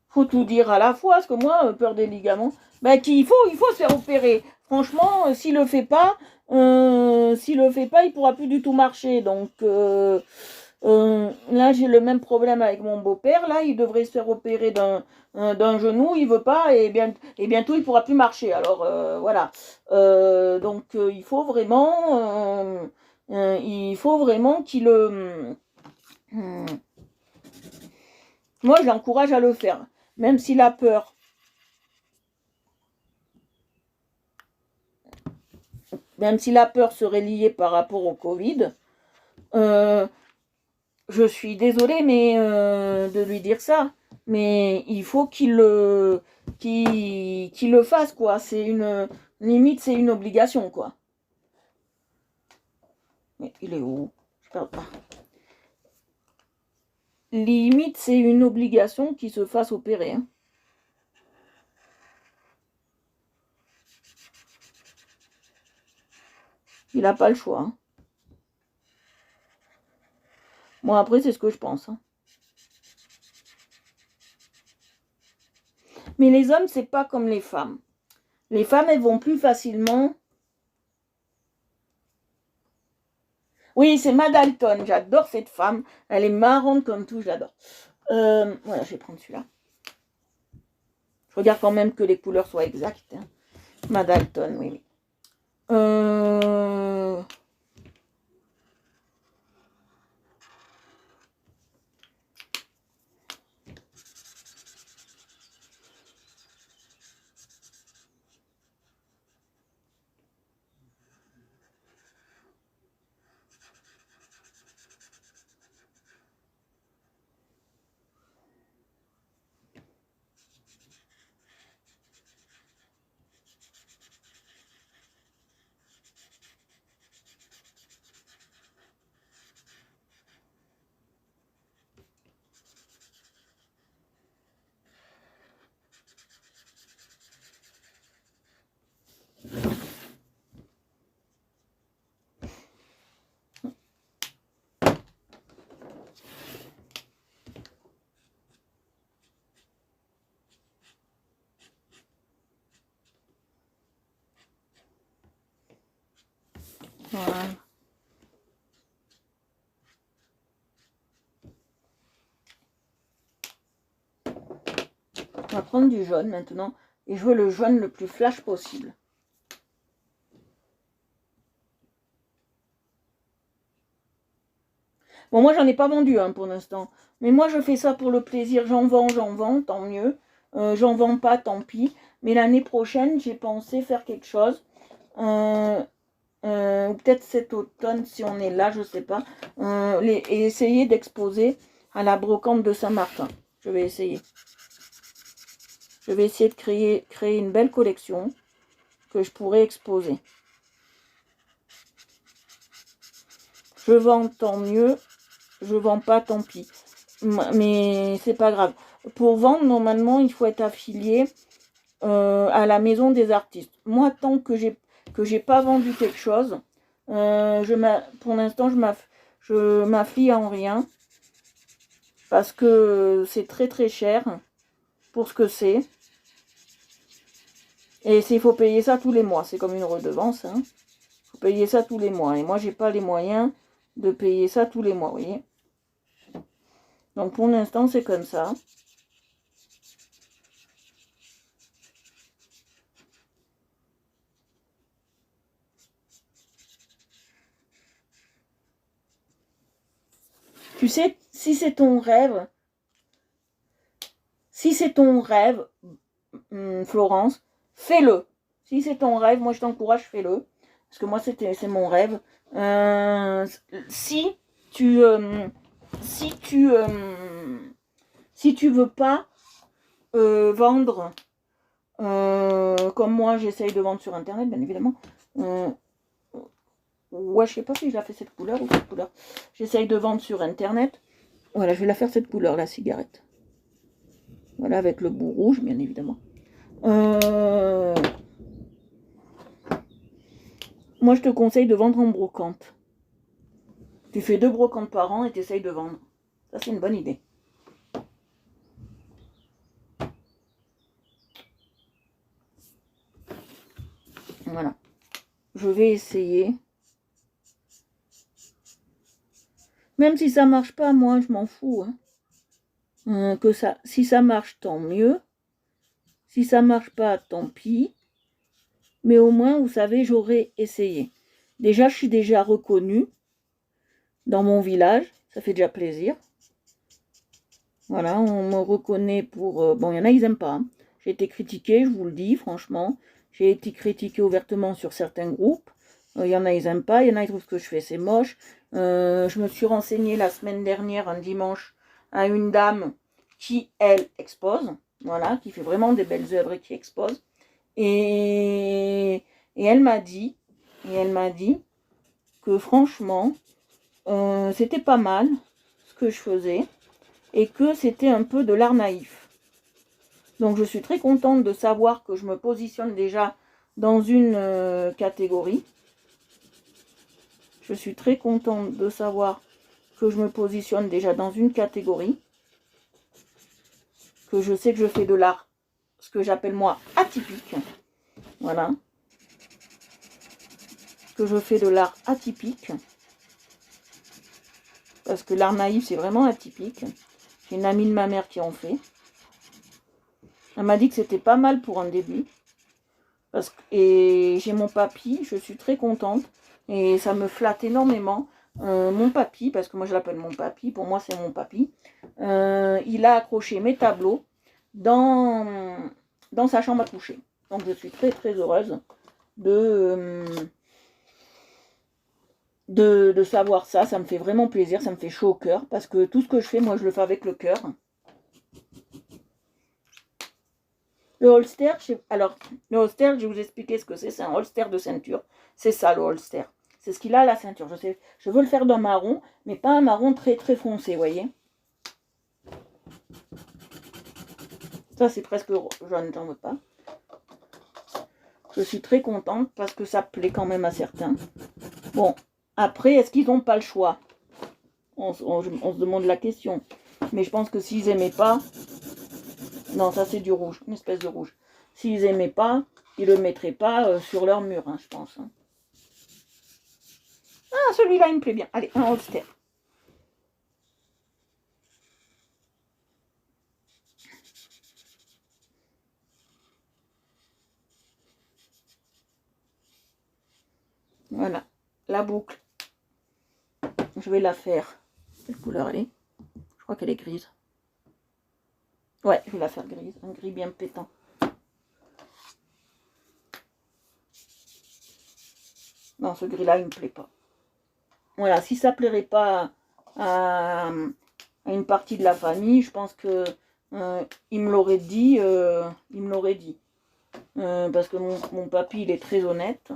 Faut tout dire à la fois, parce que moi, peur des ligaments, ben, il faut se faire opérer. Franchement, s'il le fait pas, il pourra plus du tout marcher. Donc, là, j'ai le même problème avec mon beau-père. Là, il devrait se faire opérer d'un genou. Il veut pas et bientôt, il pourra plus marcher. Alors, voilà. Donc, il faut vraiment qu'il moi, je l'encourage à le faire, même s'il a peur. Même si la peur serait liée par rapport au Covid, euh, je suis désolée de lui dire ça, mais il faut qu'il le fasse, quoi. C'est une limite, c'est une obligation, quoi. Mais il est où? Je parle pas. Limite, c'est une obligation qu'il se fasse opérer. Hein. Il n'a pas le choix. Hein. Bon, après, c'est ce que je pense. Hein. Mais les hommes, c'est pas comme les femmes. Les femmes, elles vont plus facilement. Oui, c'est Madalton. J'adore cette femme. Elle est marrante comme tout, j'adore. Voilà, je vais prendre celui-là. Je regarde quand même que les couleurs soient exactes. Hein. Madalton, oui, oui. Voilà. On va prendre du jaune maintenant. Et je veux le jaune le plus flash possible. Bon, moi, j'en ai pas vendu hein, pour l'instant. Mais moi, je fais ça pour le plaisir. J'en vends, tant mieux. J'en vends pas, tant pis. Mais l'année prochaine, j'ai pensé faire quelque chose. Ou peut-être cet automne, si on est là, je sais pas. Et essayer d'exposer à la brocante de Saint-Martin. Je vais essayer. Je vais essayer de créer une belle collection que je pourrais exposer. Je vends, tant mieux. Je vends pas, tant pis. Mais c'est pas grave. Pour vendre, normalement, il faut être affilié à la maison des artistes. Moi, tant que j'ai pas vendu quelque chose, pour l'instant, je m'afflie en rien parce que c'est très très cher pour ce que c'est. Et il faut payer ça tous les mois. C'est comme une redevance. Hein. Faut payer ça tous les mois. Et moi, j'ai pas les moyens de payer ça tous les mois, vous voyez. Donc pour l'instant, c'est comme ça. Tu sais, si c'est ton rêve, Florence, fais-le. Si c'est ton rêve, moi je t'encourage, fais-le. Parce que moi c'est mon rêve. Si tu si tu veux pas vendre comme moi j'essaye de vendre sur internet, bien évidemment. Ouais, je sais pas si je la fais cette couleur ou cette couleur. J'essaye de vendre sur internet. Voilà, je vais la faire cette couleur, la cigarette. Voilà, avec le bout rouge, bien évidemment. Moi, je te conseille de vendre en brocante. Tu fais 2 brocantes par an et tu essayes de vendre. Ça, c'est une bonne idée. Voilà. Je vais essayer. Même si ça marche pas, moi, je m'en fous. Hein. Si ça marche, tant mieux. Si ça marche pas, tant pis. Mais au moins, vous savez, j'aurais essayé. Déjà, je suis déjà reconnue dans mon village. Ça fait déjà plaisir. Voilà, on me reconnaît pour... bon, il y en a, ils n'aiment pas. Hein. J'ai été critiquée, je vous le dis, franchement. J'ai été critiquée ouvertement sur certains groupes. Il y en a, ils n'aiment pas. Il y en a, ils trouvent que je fais, c'est moche. Je me suis renseignée la semaine dernière, un dimanche, à une dame qui, elle, expose. Voilà, qui fait vraiment des belles œuvres et qui expose. Et elle m'a dit, que franchement, c'était pas mal ce que je faisais et que c'était un peu de l'art naïf. Donc je suis très contente de savoir que je me positionne déjà dans une catégorie. Je suis très contente de savoir que je me positionne déjà dans une catégorie. Que je sais que je fais de l'art, ce que j'appelle moi atypique. Voilà. Que je fais de l'art atypique. Parce que l'art naïf, c'est vraiment atypique. J'ai une amie de ma mère qui en fait. Elle m'a dit que c'était pas mal pour un début. Et j'ai mon papy, je suis très contente. Et ça me flatte énormément. Mon papy, parce que moi je l'appelle mon papy, pour moi c'est mon papy. Il a accroché mes tableaux dans sa chambre à coucher. Donc je suis très très heureuse de savoir ça. Ça me fait vraiment plaisir, ça me fait chaud au cœur. Parce que tout ce que je fais, moi je le fais avec le cœur. Le holster, le holster, je vais vous expliquer ce que c'est. C'est un holster de ceinture. C'est ça le holster. C'est ce qu'il a à la ceinture. Je veux le faire d'un marron, mais pas un marron très très foncé, vous voyez. Ça c'est presque jaune, j'en veux pas. Je suis très contente parce que ça plaît quand même à certains. Bon, après, est-ce qu'ils n'ont pas le choix? On se demande la question. Mais je pense que s'ils n'aimaient pas... Non, ça c'est du rouge, une espèce de rouge. S'ils n'aimaient pas, ils ne le mettraient pas sur leur mur, hein, je pense. Hein. Ah, celui-là, il me plaît bien. Allez, un holster. Voilà, la boucle. Je vais la faire. Quelle couleur elle est? Je crois qu'elle est grise. Ouais, je vais la faire grise. Un gris bien pétant. Non, ce gris-là, il ne me plaît pas. Voilà, si ça ne plairait pas à une partie de la famille, je pense que il me l'aurait dit. Parce que mon papy, il est très honnête.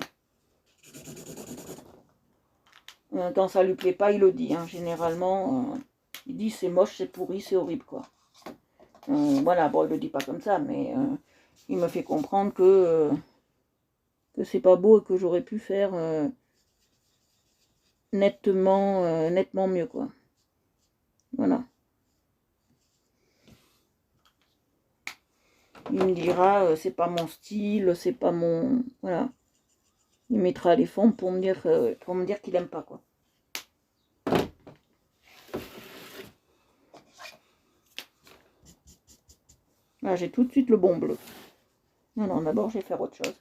Quand ça lui plaît pas, il le dit. Hein. Généralement, il dit c'est moche, c'est pourri, c'est horrible, quoi. Voilà, bon, il le dit pas comme ça, mais il me fait comprendre que c'est pas beau et que j'aurais pu faire nettement mieux, quoi. Voilà. Il me dira c'est pas mon style, c'est pas mon... Voilà. Il mettra les fonds pour me dire qu'il aime pas, quoi. Là, j'ai tout de suite le bon bleu. Non, d'abord, je vais faire autre chose.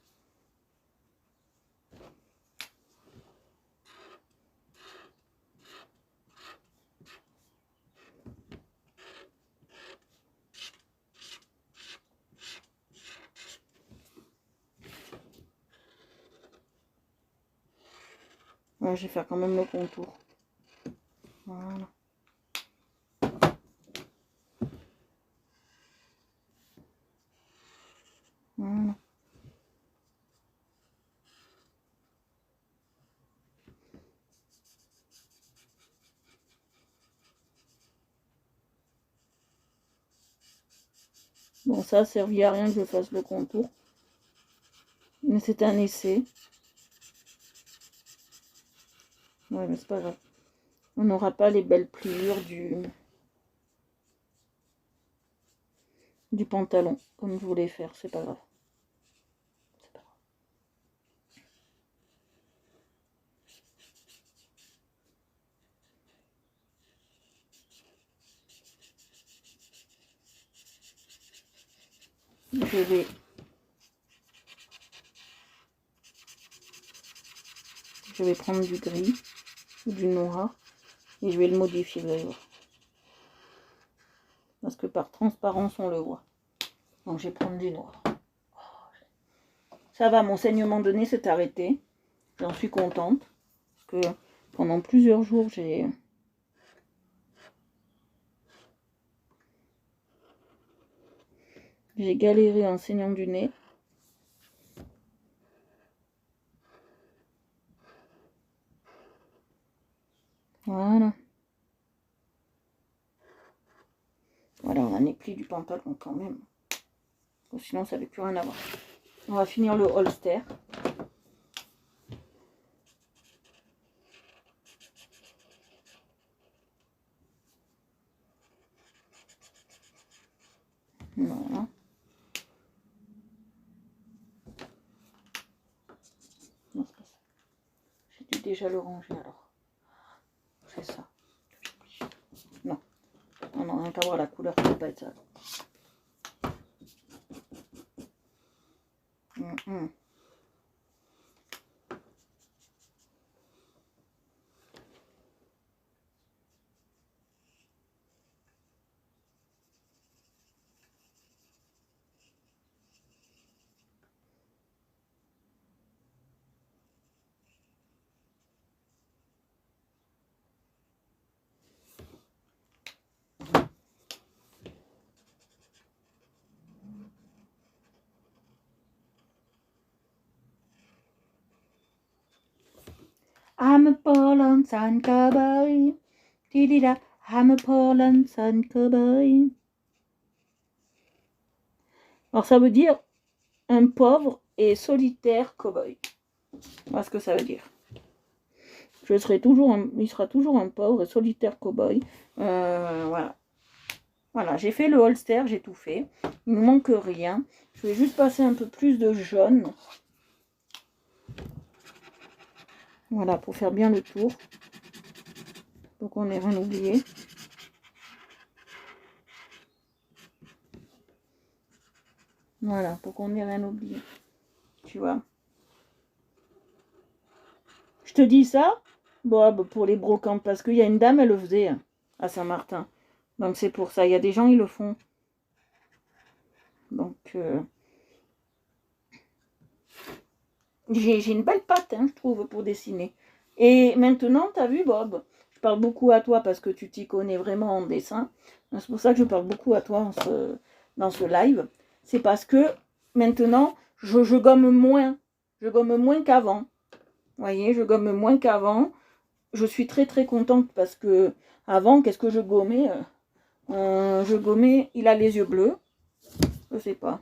Ouais, je vais faire quand même le contour. Voilà. Voilà. Bon, ça a servi à rien que je fasse le contour. Mais c'est un essai. Ouais, mais c'est pas grave. On n'aura pas les belles pliures du pantalon, comme je voulais faire. C'est pas grave. C'est pas grave. Je vais prendre du gris ou du noir et je vais le modifier, vous allez voir. Parce que par transparence, on le voit. Donc, je vais prendre du noir. Ça va, mon saignement de nez s'est arrêté. J'en suis contente. Parce que pendant plusieurs jours, j'ai galéré en saignant du nez. Voilà. Voilà, on a les plis du pantalon quand même. Sinon, ça n'avait plus rien à voir. On va finir le holster. Voilà. Non, c'est pas ça. J'ai dû déjà le ranger alors. C'est ça. Non. On n'a rien qu'à voir la couleur, ça ne peut pas être ça. I'm a poor lonesome cowboy. Didida, I'm a poor lonesome cowboy. Alors ça veut dire un pauvre et solitaire cowboy. Voilà ce que ça veut dire. Il sera toujours un pauvre et solitaire cowboy. Voilà. Voilà, j'ai fait le holster, j'ai tout fait. Il ne manque rien. Je vais juste passer un peu plus de jaune. Voilà, pour faire bien le tour. Donc on n'est rien oublié. Voilà, pour qu'on n'ait rien oublié. Tu vois. Je te dis ça, bon, pour les brocantes, parce qu'il y a une dame, elle le faisait à Saint-Martin. Donc c'est pour ça. Il y a des gens, ils le font. Donc, j'ai une belle patte, hein, je trouve, pour dessiner. Et maintenant, tu as vu, Bob, je parle beaucoup à toi parce que tu t'y connais vraiment en dessin. C'est pour ça que je parle beaucoup à toi dans ce live. C'est parce que maintenant, je gomme moins. Je gomme moins qu'avant. Vous voyez, je gomme moins qu'avant. Je suis très très contente parce que avant, qu'est-ce que je gommais je gommais, il a les yeux bleus. Je sais pas.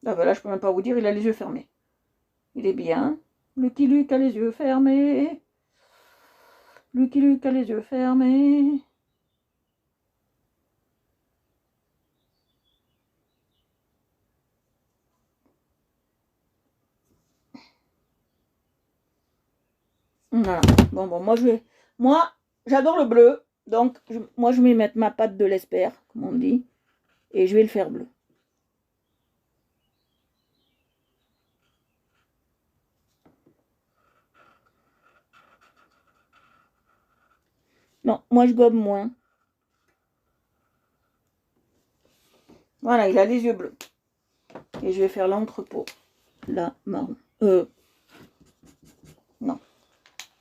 Ah ben là, je peux même pas vous dire, il a les yeux fermés. Il est bien. Lucky Luke a les yeux fermés. Lucky Luke a les yeux fermés. Voilà. Bon, moi, j'adore le bleu. Donc, moi, je vais mettre ma patte de l'espère, comme on dit. Et je vais le faire bleu. Non, moi, je gomme moins. Voilà, il a les yeux bleus. Et je vais faire l'entrepôt. Là, marron.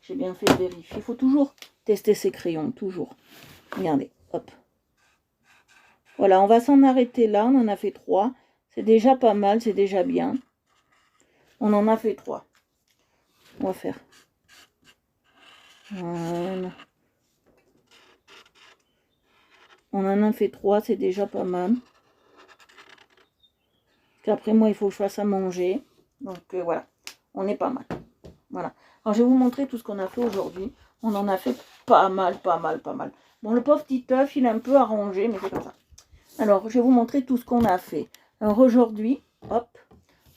J'ai bien fait de vérifier. Il faut toujours tester ses crayons, toujours. Regardez, hop. Voilà, on va s'en arrêter là. On en a fait 3. C'est déjà pas mal, c'est déjà bien. On en a fait 3. On va faire. Voilà. On en a fait 3, c'est déjà pas mal. Après, moi, il faut que je fasse à manger. Donc, voilà. On est pas mal. Voilà. Alors, je vais vous montrer tout ce qu'on a fait aujourd'hui. On en a fait pas mal. Bon, le pauvre petit œuf, il est un peu arrangé, mais c'est comme ça. Alors, je vais vous montrer tout ce qu'on a fait. Alors, aujourd'hui, hop,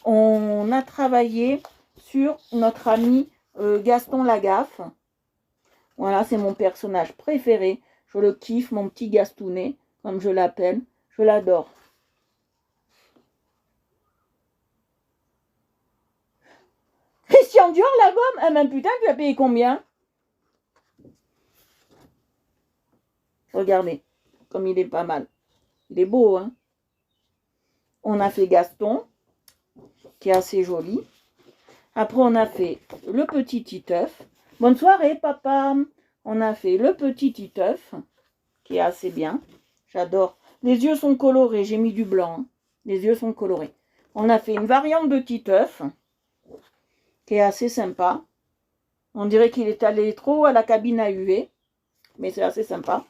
on a travaillé sur notre ami Gaston Lagaffe. Voilà, c'est mon personnage préféré. Je le kiffe, mon petit Gastounet, comme je l'appelle. Je l'adore. Christian Dior, la gomme? Ah ben putain, tu as payé combien? Regardez, comme il est pas mal. Il est beau, hein? On a fait Gaston, qui est assez joli. Après, on a fait le petit Titeuf. Bonne soirée, papa. On a fait le petit Titeuf, qui est assez bien. J'adore. Les yeux sont colorés, j'ai mis du blanc. Hein. Les yeux sont colorés. On a fait une variante de Titeuf, qui est assez sympa. On dirait qu'il est allé trop à la cabine à UV, mais c'est assez sympa.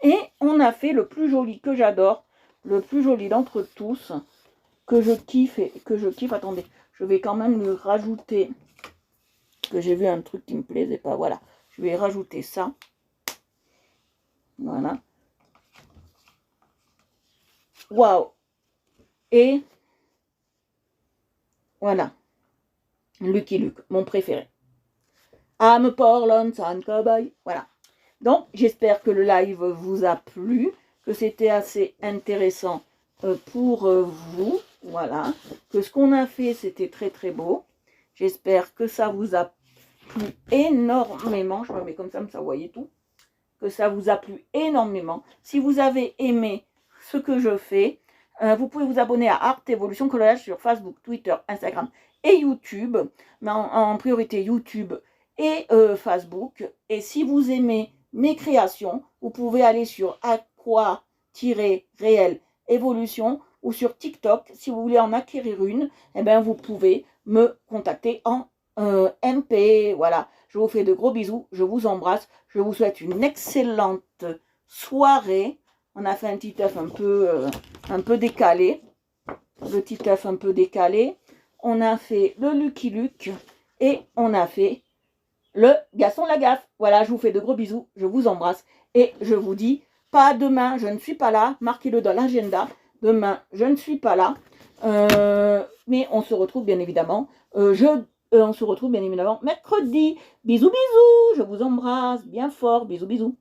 Et on a fait le plus joli que j'adore, le plus joli d'entre tous, que je kiffe Attendez, je vais quand même lui rajouter, que j'ai vu un truc qui me plaisait pas, voilà. Je vais rajouter ça. Voilà. Waouh! Et voilà. Lucky Luke, mon préféré. I'm a Portland Sun Cowboy. Voilà. Donc, j'espère que le live vous a plu, que c'était assez intéressant pour vous. Voilà. Que ce qu'on a fait, c'était très très beau. J'espère que ça vous a plu énormément. Je me mets comme ça vous voyez tout. Que ça vous a plu énormément. Si vous avez aimé ce que je fais, vous pouvez vous abonner à Art Evolution Coloriage sur Facebook, Twitter, Instagram et YouTube. Mais en priorité YouTube et Facebook. Et si vous aimez mes créations, vous pouvez aller sur aqua-réel évolution ou sur TikTok. Si vous voulez en acquérir une, eh bien vous pouvez me contacter en MP. Voilà, je vous fais de gros bisous, je vous embrasse, je vous souhaite une excellente soirée. On a fait un petit œuf un peu décalé. Le petit œuf un peu décalé. On a fait le Lucky Luke et on a fait le Gaston Lagaffe. Voilà, je vous fais de gros bisous, je vous embrasse et je vous dis pas demain, je ne suis pas là, marquez-le dans l'agenda. Demain, je ne suis pas là, mais on se retrouve bien évidemment. On se retrouve bien évidemment mercredi. Bisous, bisous, je vous embrasse bien fort, bisous, bisous.